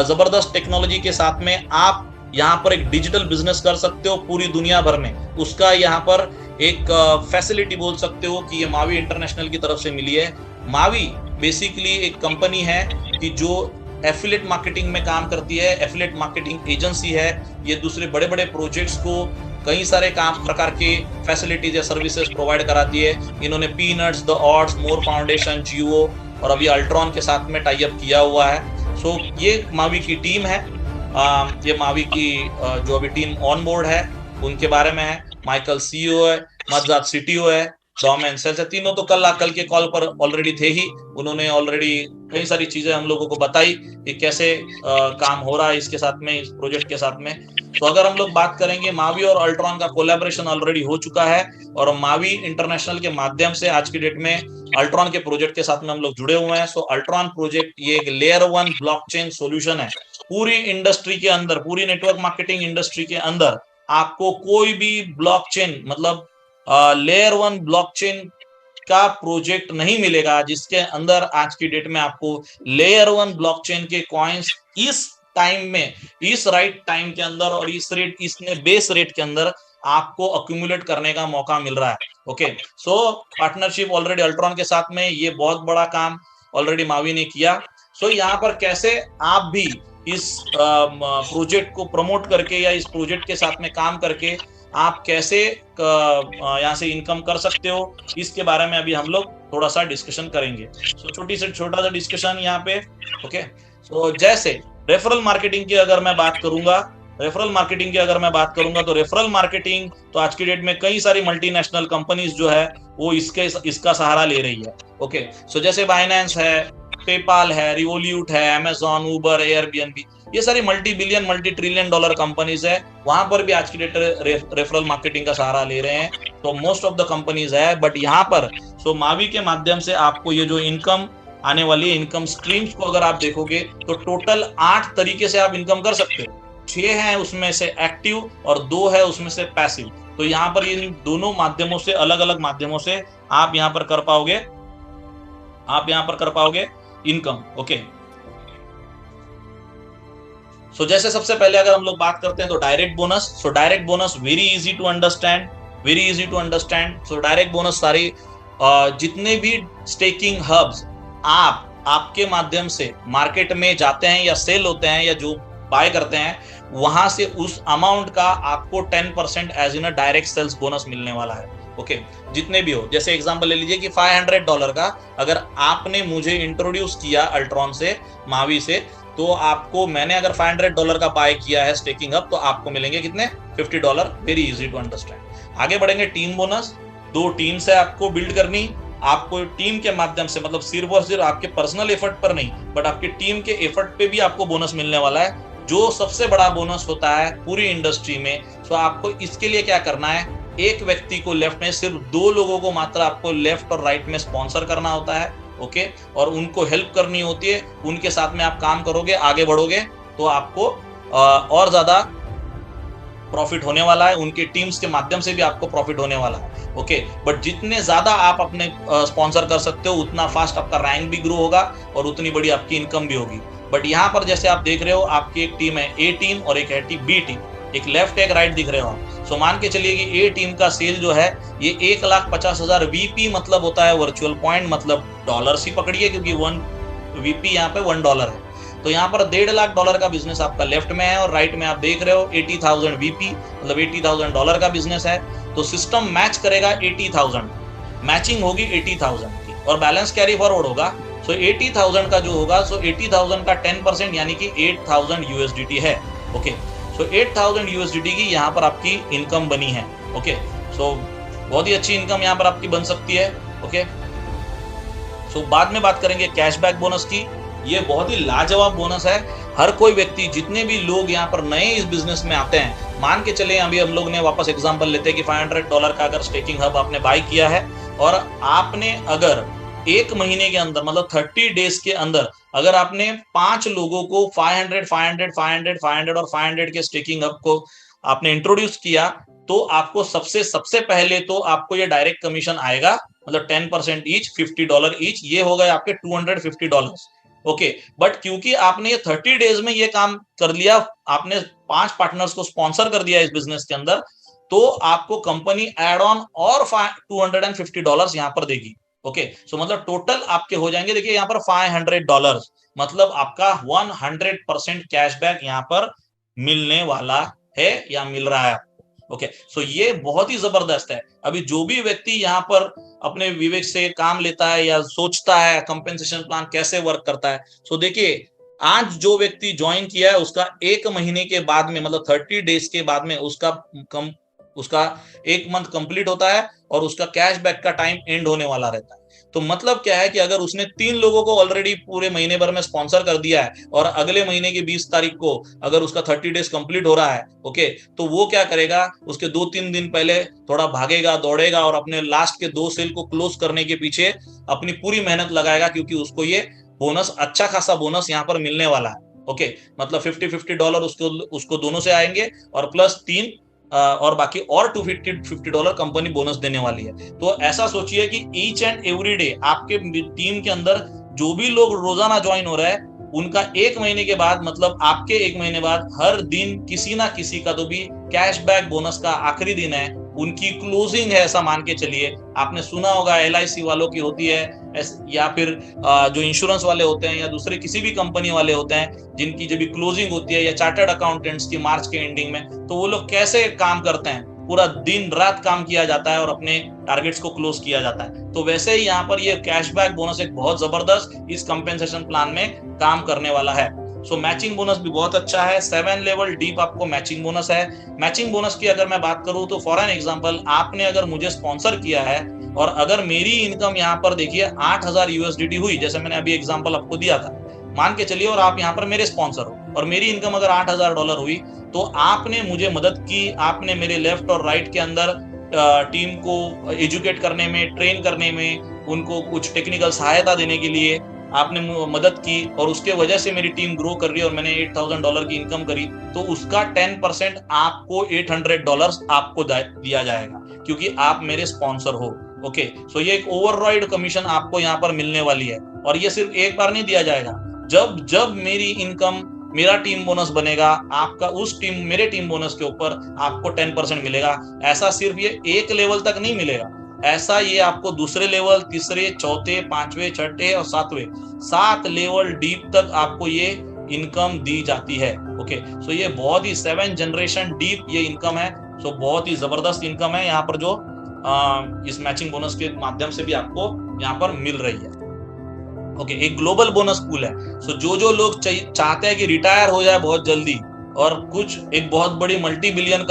जबरदस्त टेक्नोलॉजी के साथ में आप यहाँ पर एक डिजिटल बिजनेस कर सकते हो पूरी दुनिया भर में, उसका यहाँ पर एक फैसिलिटी बोल सकते हो कि ये मावी इंटरनेशनल की तरफ से मिली है। मावी बेसिकली एक कंपनी है कि जो एफिलिएट मार्केटिंग में काम करती है, एफिलिएट मार्केटिंग एजेंसी है। ये दूसरे बड़े बड़े प्रोजेक्ट्स को कई सारे काम प्रकार के फैसिलिटीज या सर्विसेज प्रोवाइड कराती है। इन्होंने Peanuts, the Odds, More Foundation, Jio और अभी अल्ट्रॉन के साथ में टाई अप किया हुआ है। सो ये मावी की टीम है। ये मावी की जो अभी टीम ऑन बोर्ड है उनके बारे में है। माइकल सीईओ है, मदजात सीटीओ है, डॉम एंड सेल्स है। तीनों तो कल के कॉल पर ऑलरेडी थे ही, उन्होंने ऑलरेडी कई सारी चीजें हम लोगों को बताई कि कैसे काम हो रहा है इसके साथ में, इस प्रोजेक्ट के साथ में। तो अगर हम लोग बात करेंगे, मावी और अल्ट्रॉन का कोलैबोरेशन ऑलरेडी हो चुका है और मावी इंटरनेशनल के माध्यम से आज की डेट में अल्ट्रॉन के प्रोजेक्ट के साथ में हम लोग जुड़े हुए हैं। सो अल्ट्रॉन प्रोजेक्ट ये एक लेयर 1 ब्लॉकचेन सॉल्यूशन है पूरी इंडस्ट्री के अंदर, पूरी नेटवर्क मार्केटिंग इंडस्ट्री के अंदर। आपको कोई भी ब्लॉकचेन मतलब लेयर 1 ब्लॉकचेन का प्रोजेक्ट नहीं मिलेगा जिसके अंदर आज की डेट में आपको लेयर 1 ब्लॉकचेन के कॉइन्स इस टाइम में, इस राइट टाइम के अंदर और इस रेट, इसने बेस रेट के अंदर आपको अक्यूमुलेट करने का मौका मिल रहा है। ओके, सो पार्टनरशिप ऑलरेडी अल्ट्रॉन के साथ में, ये बहुत बड़ा काम ऑलरेडी मावी ने किया। सो यहाँ पर कैसे आप भी इस प्रोजेक्ट को प्रमोट करके या इस प्रोजेक्ट के साथ में काम करके आप कैसे यहाँ से इनकम कर सकते हो, इसके बारे में अभी हम लोग थोड़ा सा डिस्कशन करेंगे। सो छोटा सा डिस्कशन यहाँ पे। ओके, सो जैसे रेफरल मार्केटिंग की अगर मैं बात करूंगा, तो रेफरल मार्केटिंग तो आज की डेट में कई सारी मल्टीनेशनल कंपनीज जो है वो इसका सहारा ले रही है। ओके, सो जैसे बाइनेंस है, पेपाल है, रिवोल्यूट है, अमेजॉन, उबर, एयरबीएनबी, ये सारी multi billion multi trillion dollar companies है, वहां पर भी आज की डेट रेफरल मार्केटिंग का सहारा ले रहे हैं। तो मोस्ट ऑफ द कंपनीज है, बट यहाँ पर सो मावी के माध्यम से आपको ये जो इनकम आने वाली इनकम स्ट्रीम्स को अगर आप देखोगे तो टोटल 8 तरीके से आप इनकम कर सकते हो। 6 है उसमें से एक्टिव और 2 है उसमें से पैसिव। तो यहाँ पर इन दोनों माध्यमों से, अलग अलग माध्यमों से आप यहाँ पर कर पाओगे इनकम। ओके, सो जैसे सबसे पहले अगर हम लोग बात करते हैं तो direct bonus. So direct bonus very easy to understand. So direct bonus सारी जितने भी स्टेकिंग हब्स आपके माध्यम से मार्केट में जाते हैं या सेल होते हैं या जो बाय करते हैं, वहां से उस अमाउंट का आपको 10% as in a direct sales bonus मिलने वाला है। ओके, जितने भी हो, जैसे एग्जांपल ले लीजिए कि $500 का अगर आपने मुझे इंट्रोड्यूस किया अल्ट्रॉन से, मावी से, तो आपको, मैंने अगर $500 का बाय किया है स्टेकिंग अप, तो आपको मिलेंगे कितने? $50। Very easy to understand. आगे बढ़ेंगे टीम बोनस। 2 टीम्स है आपको बिल्ड करनी, आपको टीम के माध्यम से, मतलब सिर्फ और सिर्फ आपके पर्सनल एफर्ट पर नहीं, बट आपके टीम के एफर्ट पे भी आपको बोनस मिलने वाला है, जो सबसे बड़ा बोनस होता है पूरी इंडस्ट्री में। सो आपको इसके लिए क्या करना है, एक व्यक्ति को लेफ्ट में, सिर्फ 2 लोगों को मात्र आपको लेफ्ट और राइट में स्पॉन्सर करना होता है, ओके, और उनको हेल्प करनी होती है। उनके साथ में आप काम करोगे, आगे बढ़ोगे, तो आपको और ज्यादा प्रॉफिट होने वाला है, उनके टीम्स के माध्यम से भी आपको प्रॉफिट होने वाला है, ओके। बट जितने ज्यादा आप अपने स्पॉन्सर कर सकते हो, उतना फास्ट आपका रैंक भी ग्रो होगा और उतनी बड़ी आपकी इनकम भी होगी। बट यहाँ पर जैसे आप देख रहे हो, आपकी एक टीम है ए टीम और एक है बी टीम, एक लेफ्ट एक राइट दिख रहे हो आप। सो मान के चलिए कि ए टीम का सेल जो है ये 1,50,000 वीपी मतलब होता है वर्चुअल पॉइंट, मतलब डॉलर्स ही पकड़िए, क्योंकि 1 वीपी यहाँ पे $1 है। तो यहाँ पर $1.5 लाख का बिजनेस आपका लेफ्ट में है, और राइट में आप देख रहे हो 80,000 वीपी, मतलब $80,000 का बिजनेस है। तो सिस्टम मैच करेगा 80,000, मैचिंग होगी 80,000 की, और बैलेंस कैरी फॉरवर्ड होगा। सो 80,000 का जो होगा, सो 80,000 का 10% यानी कि 8,000 यूएसडीटी है, ओके। सो 8,000 यूएसडीटी की यहाँ पर आपकी इनकम बनी है, ओके। सो बहुत ही अच्छी इनकम यहाँ पर आपकी बन सकती है, ओके। सो बाद में बात करेंगे कैशबैक बोनस की। ये बहुत ही लाजवाब बोनस है। हर कोई व्यक्ति, जितने भी लोग यहाँ पर नए इस बिजनेस में आते हैं, मान के चले अभी हम लोग ने वापस एग्जांपल लेते हैं कि $500 का अगर स्टेकिंग हब आपने बाय किया है, और आपने अगर एक महीने के अंदर, मतलब 30 डेज के अंदर, अगर आपने 5 लोगों को 500, 500, 500, 500 और 500 के स्टेकिंग हब को आपने इंट्रोड्यूस किया, तो आपको सबसे पहले तो आपको ये डायरेक्ट कमीशन आएगा, मतलब 10% ईच, $50 ईच, ये हो गए आपके $250, ओके। बट क्योंकि आपने ये 30 डेज में ये काम कर लिया, आपने 5 पार्टनर्स को स्पॉन्सर कर दिया इस बिजनेस के अंदर, तो आपको कंपनी एड ऑन और $250 यहाँ पर देगी, ओके। सो मतलब टोटल आपके हो जाएंगे, देखिए यहाँ पर $500, मतलब आपका 100% कैशबैक यहाँ पर मिलने वाला है या मिल रहा है, ओके। सो ये बहुत ही जबरदस्त है। अभी जो भी व्यक्ति यहाँ पर अपने विवेक से काम लेता है या सोचता है कंपेंसेशन प्लान कैसे वर्क करता है, सो देखिए, आज जो व्यक्ति ज्वाइन किया है, उसका 1 महीने के बाद में, मतलब 30 डेज के बाद में उसका 1 मंथ कंप्लीट होता है, और उसका कैशबैक का टाइम एंड होने वाला रहता है। तो मतलब क्या है कि अगर उसने 3 लोगों को ऑलरेडी पूरे महीने भर में स्पॉन्सर कर दिया है, और अगले महीने की 20 तारीख को अगर उसका 30 डेज कंप्लीट हो रहा है, ओके, तो वो क्या करेगा, उसके 2-3 दिन पहले थोड़ा भागेगा, दौड़ेगा, और अपने लास्ट के 2 सेल को क्लोज करने के पीछे अपनी पूरी मेहनत लगाएगा, क्योंकि उसको ये बोनस, अच्छा खासा बोनस यहाँ पर मिलने वाला है, ओके। मतलब $50 उसको दोनों से आएंगे, और प्लस 3 और बाकी और $250 कंपनी बोनस देने वाली है। तो ऐसा सोचिए कि ईच एंड एवरी डे आपके टीम के अंदर जो भी लोग रोजाना ज्वाइन हो रहे हैं, उनका 1 महीने के बाद, मतलब आपके 1 महीने बाद, हर दिन किसी ना किसी का तो भी कैशबैक बोनस का आखिरी दिन है, उनकी क्लोजिंग है, ऐसा मान के चलिए। आपने सुना होगा LIC वालों की होती है, या फिर जो इंश्योरेंस वाले होते हैं, या दूसरे किसी भी कंपनी वाले होते हैं, जिनकी जब भी क्लोजिंग होती है, या चार्टर्ड अकाउंटेंट्स की मार्च के एंडिंग में, तो वो लोग कैसे काम करते हैं, पूरा दिन रात काम किया जाता है और अपने टारगेट्स को क्लोज किया जाता है। तो वैसे ही यहाँ पर ये कैशबैक बोनस एक बहुत जबरदस्त इस कंपेंसेशन प्लान में काम करने वाला है। सो मैचिंग बोनस भी बहुत अच्छा है, 7 लेवल डीप आपको मैचिंग बोनस है। मैचिंग बोनस की अगर मैं बात करूं, तो फॉर एन एग्जांपल, आपने अगर मुझे स्पॉन्सर किया है, और अगर मेरी इनकम यहाँ पर देखिए 8,000 यूएसडीटी हुई, जैसे मैंने अभी एग्जांपल आपको दिया था, मान के चलिए, और आप यहाँ पर मेरे स्पॉन्सर हो, और मेरी इनकम अगर $8,000 हुई, तो आपने मुझे मदद की, आपने मेरे लेफ्ट और राइट के अंदर टीम को एजुकेट करने में, ट्रेन करने में, उनको कुछ टेक्निकल सहायता देने के लिए आपने मदद की, और उसके वजह से मेरी टीम ग्रो कर रही है, और मैंने $8,000 की इनकम करी, तो उसका 10% आपको $800 आपको दिया जाएगा, क्योंकि आप मेरे स्पॉन्सर हो, ओके। सो ये एक ओवरराइड कमीशन आपको यहाँ पर मिलने वाली है, और ये सिर्फ एक बार नहीं दिया जाएगा। जब जब मेरी इनकम, मेरा टीम बोनस बनेगा, आपका मेरे टीम बोनस के ऊपर आपको 10% मिलेगा। ऐसा सिर्फ ये 1 लेवल तक नहीं मिलेगा, ऐसा ये आपको दूसरे लेवल, तीसरे, चौथे, 5वें, 6ठे और 7वें, 7 लेवल डीप तक आपको ये इनकम दी जाती है, ओके। सो ये बहुत ही 7 जनरेशन डीप ये इनकम है। सो बहुत ही जबरदस्त इनकम है यहाँ पर, जो इस मैचिंग बोनस के माध्यम से भी आपको यहाँ पर मिल रही है, ओके। एक ग्लोबल बोनस पूल है। सो जो लोग चाहते हैं कि रिटायर हो जाए बहुत जल्दी, और कुछ एक बहुत बड़ी $1 मिलियन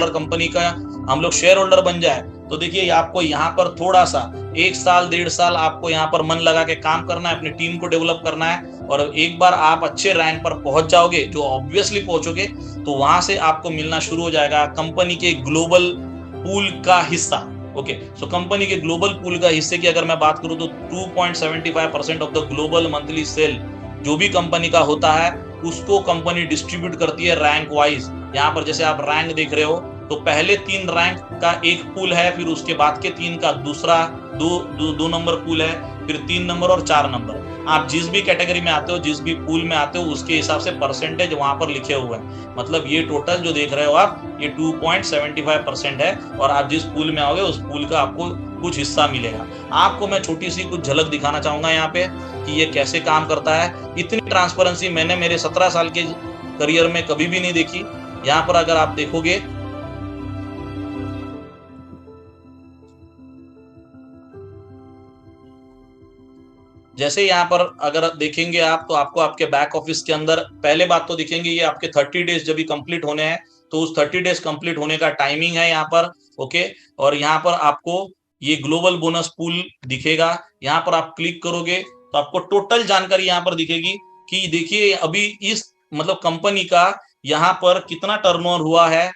कंपनी का हम लोग शेयर होल्डर बन जाए, तो देखिए आपको यहाँ पर थोड़ा सा 1 साल 1.5 साल आपको यहाँ पर मन लगा के काम करना है, अपनी टीम को डेवलप करना है, और एक बार आप अच्छे रैंक पर पहुंच जाओगे, जो ऑब्वियसली पहुंचोगे, तो वहां से आपको मिलना शुरू हो जाएगा कंपनी के ग्लोबल पूल का हिस्सा। ओके, सो कंपनी के ग्लोबल पूल का हिस्से की अगर मैं बात करूं तो 2.75% of the global monthly cell जो भी कंपनी का होता है उसको कंपनी डिस्ट्रीब्यूट करती है रैंक वाइज। यहाँ पर जैसे आप रैंक देख रहे हो, तो पहले 3 रैंक का एक पूल है, फिर उसके बाद के 3 का दूसरा दो नंबर पूल है, फिर 3 नंबर और 4 नंबर। आप जिस भी कैटेगरी में आते हो, जिस भी पूल में आते हो, उसके हिसाब से परसेंटेज वहां पर लिखे हुए हैं। मतलब ये टोटल जो देख रहे हो आप, ये 2.75% है, और आप जिस पूल में आओगे उस पूल का आपको कुछ हिस्सा मिलेगा। आपको मैं छोटी सी कुछ झलक दिखाना चाहूंगा यहाँ पे कि ये कैसे काम करता है। इतनी ट्रांसपेरेंसी मैंने मेरे 17 साल के करियर में कभी भी नहीं देखी। यहाँ पर अगर आप देखोगे, जैसे यहाँ पर अगर देखेंगे आप, तो आपको आपके बैक ऑफिस के अंदर पहले बात तो दिखेंगे, ये आपके 30 डेज जब भी कंप्लीट होने हैं, तो उस 30 डेज कंप्लीट होने का टाइमिंग है यहाँ पर। ओके, और यहाँ पर आपको ये ग्लोबल बोनस पूल दिखेगा। यहाँ पर आप क्लिक करोगे तो आपको टोटल जानकारी यहाँ पर दिखेगी कि देखिए अभी इस मतलब कंपनी का यहाँ पर कितना टर्नओवर हुआ है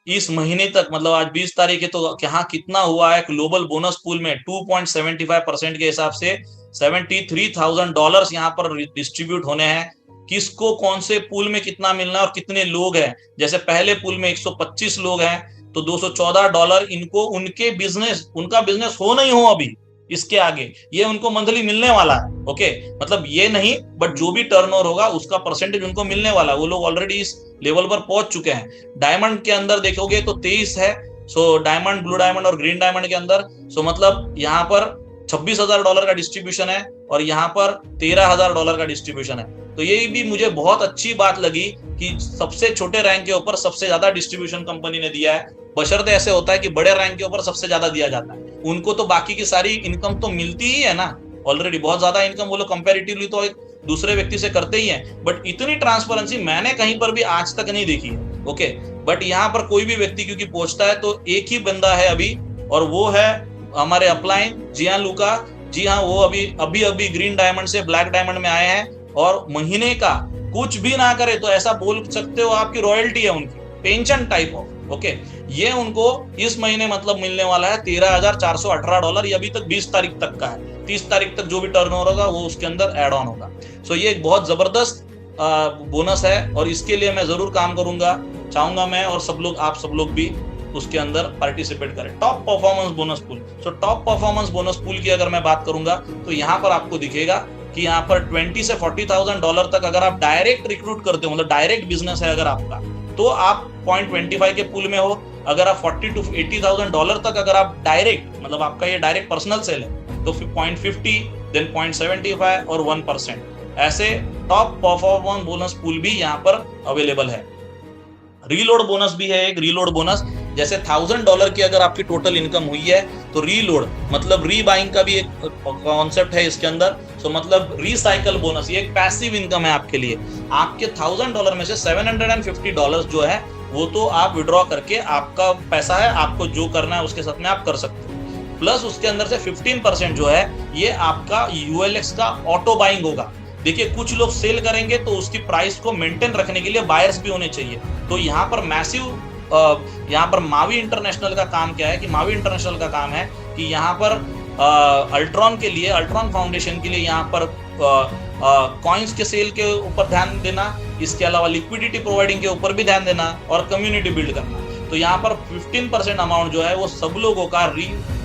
इस महीने तक, मतलब आज 20 तारीख है, तो यहाँ कितना हुआ है ग्लोबल बोनस पूल में। 2.75% के हिसाब से $73,000 यहाँ पर डिस्ट्रीब्यूट होने हैं। किसको कौन से पूल में कितना मिलना है और कितने लोग हैं। जैसे पहले पूल में 125 लोग हैं, तो $214 इनको उनका बिजनेस हो नहीं हो अभी इसके आगे, ये उनको मंथली मिलने वाला है। ओके, मतलब ये नहीं, बट जो भी टर्नओवर होगा उसका परसेंटेज उनको मिलने वाला है। वो लोग ऑलरेडी इस लेवल पर पहुंच चुके हैं। डायमंड के अंदर देखोगे तो 23 है। सो डायमंड, ब्लू डायमंड और ग्रीन डायमंड के अंदर, सो मतलब यहाँ पर $26,000 का डिस्ट्रीब्यूशन है, और यहाँ पर $13,000 का डिस्ट्रीब्यूशन है। तो ये भी मुझे बहुत अच्छी बात लगी कि सबसे छोटे रैंक के ऊपर सबसे ज्यादा डिस्ट्रीब्यूशन कंपनी ने दिया है। बशर्ते ऐसे होता है कि बड़े रैंक के ऊपर सबसे ज्यादा दिया जाता है, उनको तो बाकी की सारी इनकम तो मिलती ही है ना, ऑलरेडी बहुत ज्यादा इनकम वो लोग कंपेरेटिवली तो एक दूसरे व्यक्ति से करते ही हैं। बट इतनी ट्रांसपेरेंसी मैंने कहीं पर भी आज तक नहीं देखी है। ओके, बट यहाँ पर कोई भी व्यक्ति क्योंकि पहुंचता है, तो एक ही बंदा है अभी, और वो है हमारे अपलाइन जियान लूका। जी हाँ, वो अभी ग्रीन डायमंड से ब्लैक डायमंड में आए हैं, और महीने का कुछ भी ना करे तो ऐसा बोल सकते हो आपकी रॉयल्टी है उनकी, पेंशन टाइप ऑफ। ओके, ये उनको इस महीने मतलब मिलने वाला है $13,418। ये अभी तक 20 तारीख तक का है। 30 तारीख तक जो भी टर्नओवर होगा वो उसके अंदर एड ऑन होगा। सो ये एक बहुत जबरदस्त बोनस है, और इसके लिए मैं जरूर काम करूंगा, चाहूंगा मैं, और आप सब लोग भी उसके अंदर पार्टिसिपेट करें। Top performance bonus pool. So top performance bonus pool की अगर मैं बात करूंगा, तो यहाँ पर आपको दिखेगा कि यहाँ पर $20,000 से $40,000 तक अगर आप डायरेक्ट रिक्रूट करते हो, मतलब डायरेक्ट बिजनेस है अगर आपका, तो आप 0.25 के पूल में हो। अगर आप $40,000 to $80,000 तक अगर आप डायरेक्ट, मतलब आपका ये डायरेक्ट पर्सनल सेल है, तो 0.50, देन 0.75 और 1%, ऐसे टॉप परफॉर्मेंस बोनस पूल भी यहाँ पर अवेलेबल है। रीलोड बोनस भी है एक। रीलोड बोनस जैसे $1,000 की अगर आपकी टोटल इनकम हुई है, तो रीलोड मतलब रीबाइंग का भी एक कॉन्सेप्ट है इसके अंदर। सो मतलब रिसाइकल बोनस, ये एक पैसिव इनकम है आपके लिए। आपके $1,000 में से $750 जो है वो तो आप विड्रॉ करके, आपका पैसा है, आपको जो करना है उसके साथ में आप कर सकते हो। प्लस उसके अंदर से 15% जो है ये आपका ULX का ऑटो बाइंग होगा। देखिए कुछ लोग सेल करेंगे तो उसकी प्राइस को मेंटेन रखने के लिए बायर्स भी होने चाहिए। तो यहाँ पर मैसिव, यहाँ पर मावी इंटरनेशनल का काम क्या है कि मावी इंटरनेशनल का काम है कि यहाँ पर अल्ट्रॉन के लिए, अल्ट्रॉन फाउंडेशन के लिए यहाँ पर कॉइन्स के सेल के ऊपर ध्यान देना, इसके अलावा लिक्विडिटी प्रोवाइडिंग के ऊपर भी ध्यान देना, और कम्युनिटी बिल्ड करना। तो यहाँ पर 15% अमाउंट जो है वो सब लोगों का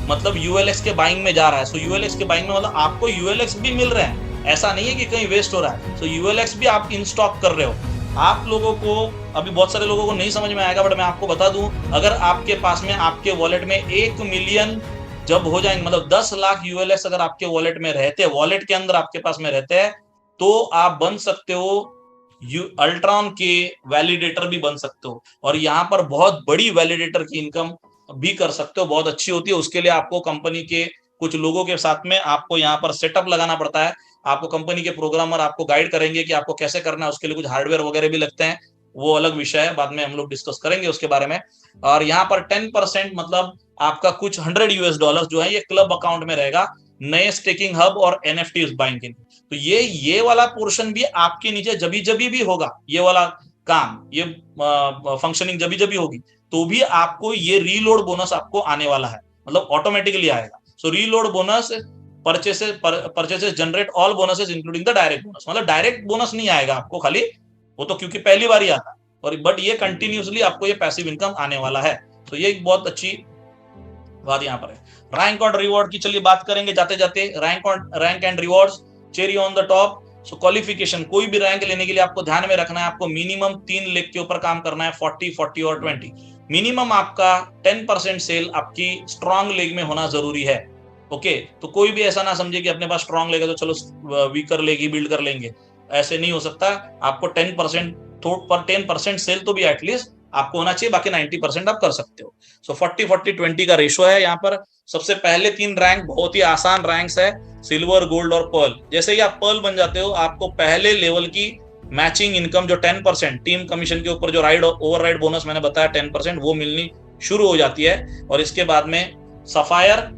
मतलब ULX के बाइंग में जा रहा है। सो ULX के बाइंग में मतलब आपको ULX भी मिल रहे हैं, ऐसा नहीं है कि कहीं वेस्ट हो रहा है। सो ULX भी आप इन स्टॉक कर रहे हो। आप लोगों को अभी बहुत सारे लोगों को नहीं समझ में आएगा, बट मैं आपको बता दूं, अगर आपके पास में आपके वॉलेट में 1 मिलियन जब हो जाएंगे, मतलब 10 लाख ULX अगर आपके वॉलेट में रहते हैं, वॉलेट के अंदर आपके पास में रहते हैं, तो आप बन सकते हो अल्ट्रॉन के वैलिडेटर भी बन सकते हो, और यहाँ पर बहुत बड़ी वैलिडेटर की इनकम भी कर सकते हो, बहुत अच्छी होती है। उसके लिए आपको कंपनी के कुछ लोगों के साथ में आपको यहाँ पर सेटअप लगाना पड़ता है। आपको कंपनी के प्रोग्रामर आपको गाइड करेंगे कि आपको कैसे करना है, उसके लिए कुछ हार्डवेयर वगैरह भी लगते हैं, वो अलग विषय है, बाद में हम लोग डिस्कस करेंगे उसके बारे में। और यहाँ पर 10% मतलब आपका कुछ $100 जो है ये क्लब अकाउंट में रहेगा नए स्टेकिंग हब और एनएफटी बाइंग के लिए। तो ये वाला पोर्शन भी आपके नीचे जबी जबी भी होगा, ये वाला काम, ये फंक्शनिंग जबी जबी होगी, तो भी आपको ये रीलोड बोनस आपको आने वाला है, मतलब ऑटोमेटिकली आएगा। So reload bonus purchases generate all bonuses including the direct bonus, मतलब डायरेक्ट बोनस नहीं आएगा आपको खाली, वो तो क्योंकि पहली बार ही आता है, और बट ये कंटिन्यूसली आपको ये पैसिव इनकम आने वाला है। तो ये एक बहुत अच्छी बात यहाँ पर है। रैंक और रिवॉर्ड की चलिए बात करेंगे जाते जाते। Rank and rewards, cherry on the top. So qualification, कोई भी रैंक लेने के लिए आपको ध्यान में रखना है, आपको मिनिमम 3 लेग के ऊपर काम करना है, 40, 40 और 20। मिनिमम आपका 10% सेल आपकी स्ट्रॉन्ग लेग में होना जरूरी है। ओके, तो कोई भी ऐसा ना समझे कि अपने पास स्ट्रॉन्ग लेग है तो चलो वीकर लेग ही बिल्ड कर लेंगे, ऐसे नहीं हो सकता। आपको 10% सेल तो भी एटलीस्ट आपको होना चाहिए, बाकी 90% आप कर सकते हो। सो 40, 40, 20 का रेशो है यहाँ पर। सबसे पहले 3 रैंक बहुत ही आसान रैंक्स है, सिल्वर, गोल्ड और पर्ल। जैसे ही आप पर्ल बन जाते हो, आपको पहले लेवल की मैचिंग इनकम जो 10% टीम कमीशन के ऊपर जो ओवर राइड बोनस मैंने बताया 10%, वो मिलनी शुरू हो जाती है। और इसके बाद में सफायर,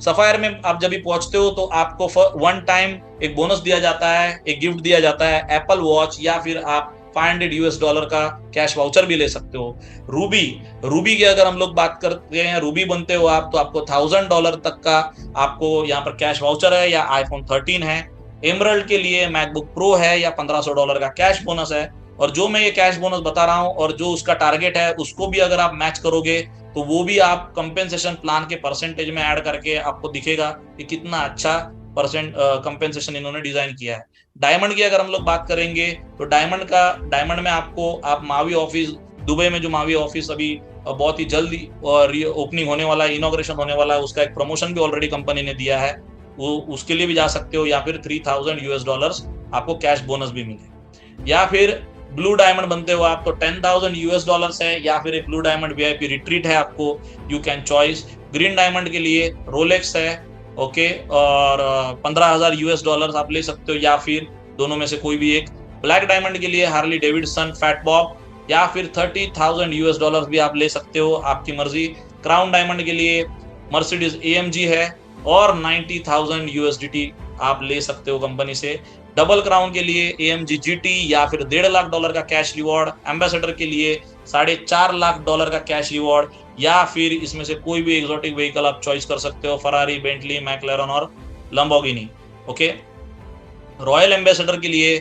सफायर में आप जब भी पहुंचते हो तो आपको वन टाइम एक बोनस दिया जाता है, एक गिफ्ट दिया जाता है, एप्पल वॉच, या फिर आप $500 का कैश वाउचर भी ले सकते हो। रूबी, रूबी की अगर हम लोग बात करते हैं, रूबी बनते हो आप तो आपको $1000 तक का आपको यहाँ पर कैश वाउचर है, या iPhone 13 है। एमरल्ड के लिए मैकबुक प्रो है, या $1500 का कैश बोनस है। और जो मैं ये कैश बोनस बता रहा हूं और जो उसका टारगेट है उसको भी अगर आप मैच करोगे तो वो भी आप कंपेंसेशन प्लान के परसेंटेज में ऐड करके आपको दिखेगा कि कितना अच्छा परसेंट कंपेंसेशन इन्होंने डिजाइन किया है। डायमंड की अगर हम लोग बात करेंगे तो डायमंड में आपको आप मावी ऑफिस, दुबई में जो मावी ऑफिस अभी बहुत ही जल्द ओपनिंग होने वाला है, इनॉग्रेशन होने वाला है, उसका एक प्रमोशन भी ऑलरेडी कंपनी ने दिया है, वो उसके लिए भी जा सकते हो। या फिर $3000 आपको कैश बोनस भी मिले। या फिर ब्लू डायमंड बनते हो आप तो $10,000 है, या फिर एक ब्लू डायमंड वीआईपी रिट्रीट है आपको, you can choice. Green diamond के लिए रोलेक्स है, ओके, और $15,000 आप ले सकते हो, या फिर दोनों में से कोई भी एक। ब्लैक डायमंड के लिए हार्ली डेविडसन, फैट बॉब, या फिर $30,000 भी आप ले सकते हो, आपकी मर्जी। क्राउन डायमंड के लिए मर्सिडीज एएमजी है और $90,000 आप ले सकते हो कंपनी से। डबल क्राउन के लिए AMG GT या फिर $1.5 लाख का कैश रिवॉर्ड। एम्बेसडर के लिए $4.5 लाख का कैश रिवॉर्ड, या फिर इसमें से कोई भी एक्सोटिक व्हीकल आप चॉइस कर सकते हो, फरारी, बेंटली, मैकलेरन और लंबोर्गिनी। ओके, रॉयल एम्बेसडर के लिए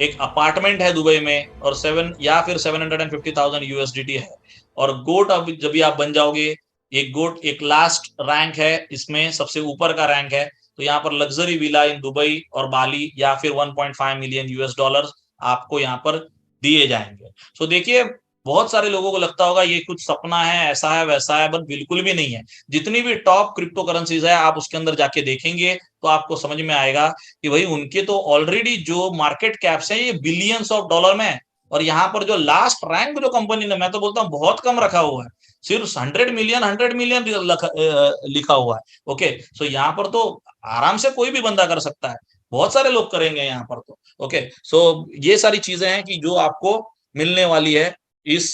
एक अपार्टमेंट है दुबई में और 750,000 USDT है। और गोट अब जब भी आप बन जाओगे, एक गोट एक लास्ट रैंक है, इसमें सबसे ऊपर का रैंक है, तो यहाँ पर लग्जरी विला इन दुबई और बाली या फिर $1.5 मिलियन आपको यहाँ पर दिए जाएंगे। सो देखिए, बहुत सारे लोगों को लगता होगा ये कुछ सपना है, ऐसा है वैसा है, बट बिल्कुल भी नहीं है। जितनी भी टॉप क्रिप्टो करेंसीज है आप उसके अंदर जाके देखेंगे तो आपको समझ में आएगा कि भाई उनके तो ऑलरेडी जो मार्केट कैप्स है ये बिलियंस ऑफ डॉलर में है। और यहाँ पर जो लास्ट रैंक जो कंपनी ने, मैं तो बोलता हूँ बहुत कम रखा हुआ है, सिर्फ 100 मिलियन लिखा हुआ है। ओके, सो यहाँ पर तो आराम से कोई भी बंदा कर सकता है, बहुत सारे लोग करेंगे यहाँ पर तो। ओके, सो ये सारी चीजें हैं कि जो आपको मिलने वाली है इस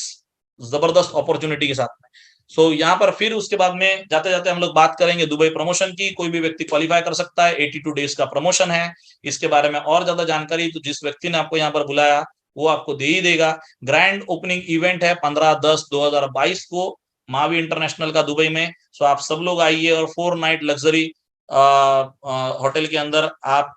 जबरदस्त अपॉर्चुनिटी के साथ में। सो यहाँ पर फिर उसके बाद में जाते जाते हम लोग बात करेंगे दुबई प्रमोशन की। कोई भी व्यक्ति क्वालिफाई कर सकता है, 82 डेज का प्रमोशन है। इसके बारे में और ज्यादा जानकारी तो जिस व्यक्ति ने आपको यहाँ पर बुलाया वो आपको दे ही देगा। ग्रैंड ओपनिंग इवेंट है 15/10/2022 को मावी इंटरनेशनल का दुबई में। सो आप सब लोग आइए और 4 नाइट लग्जरी होटल के अंदर आप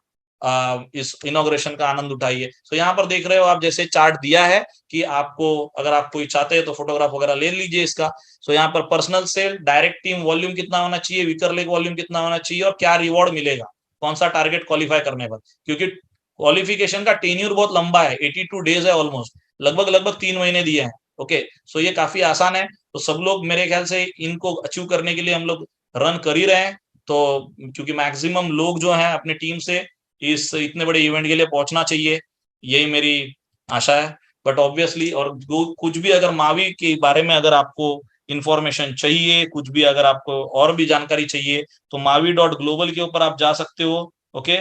इस इनॉग्रेशन का आनंद उठाइए। सो यहाँ पर देख रहे हो आप, जैसे चार्ट दिया है कि आपको अगर आप कोई चाहते हैं तो फोटोग्राफ वगैरह ले लीजिए इसका। सो यहाँ पर personal sale, direct team volume कितना होना चाहिए, विकर लेग वॉल्यूम कितना होना चाहिए, और क्या रिवॉर्ड मिलेगा, कौन सा टारगेट क्वालिफाई करने पर। क्योंकि क्वालिफिकेशन का टेन्यूर बहुत लंबा है, 82 डेज है ऑलमोस्ट, लगभग लगभग 3 महीने दिए हैं। ओके, सो ये काफी आसान है, तो सब लोग मेरे ख्याल से इनको अचीव करने के लिए हम लोग रन कर ही रहे हैं। तो क्योंकि मैक्सिमम लोग जो हैं अपने टीम से इस इतने बड़े इवेंट के लिए पहुंचना चाहिए, यही मेरी आशा है। बट ऑब्वियसली, और कुछ भी अगर मावी के बारे में अगर आपको इंफॉर्मेशन चाहिए, कुछ भी अगर आपको और भी जानकारी चाहिए तो mavi.global के ऊपर आप जा सकते हो। ओके,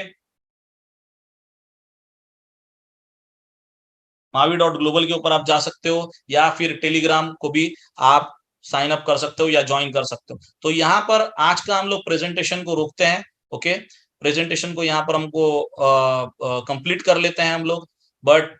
mavi.global के ऊपर आप जा सकते हो, या फिर टेलीग्राम को भी आप साइन अप कर सकते हो या ज्वाइन कर सकते हो। तो यहाँ पर आज का हम लोग प्रेजेंटेशन को रोकते हैं। ओके, प्रेजेंटेशन को यहाँ पर हमको कंप्लीट कर लेते हैं हम लोग। बट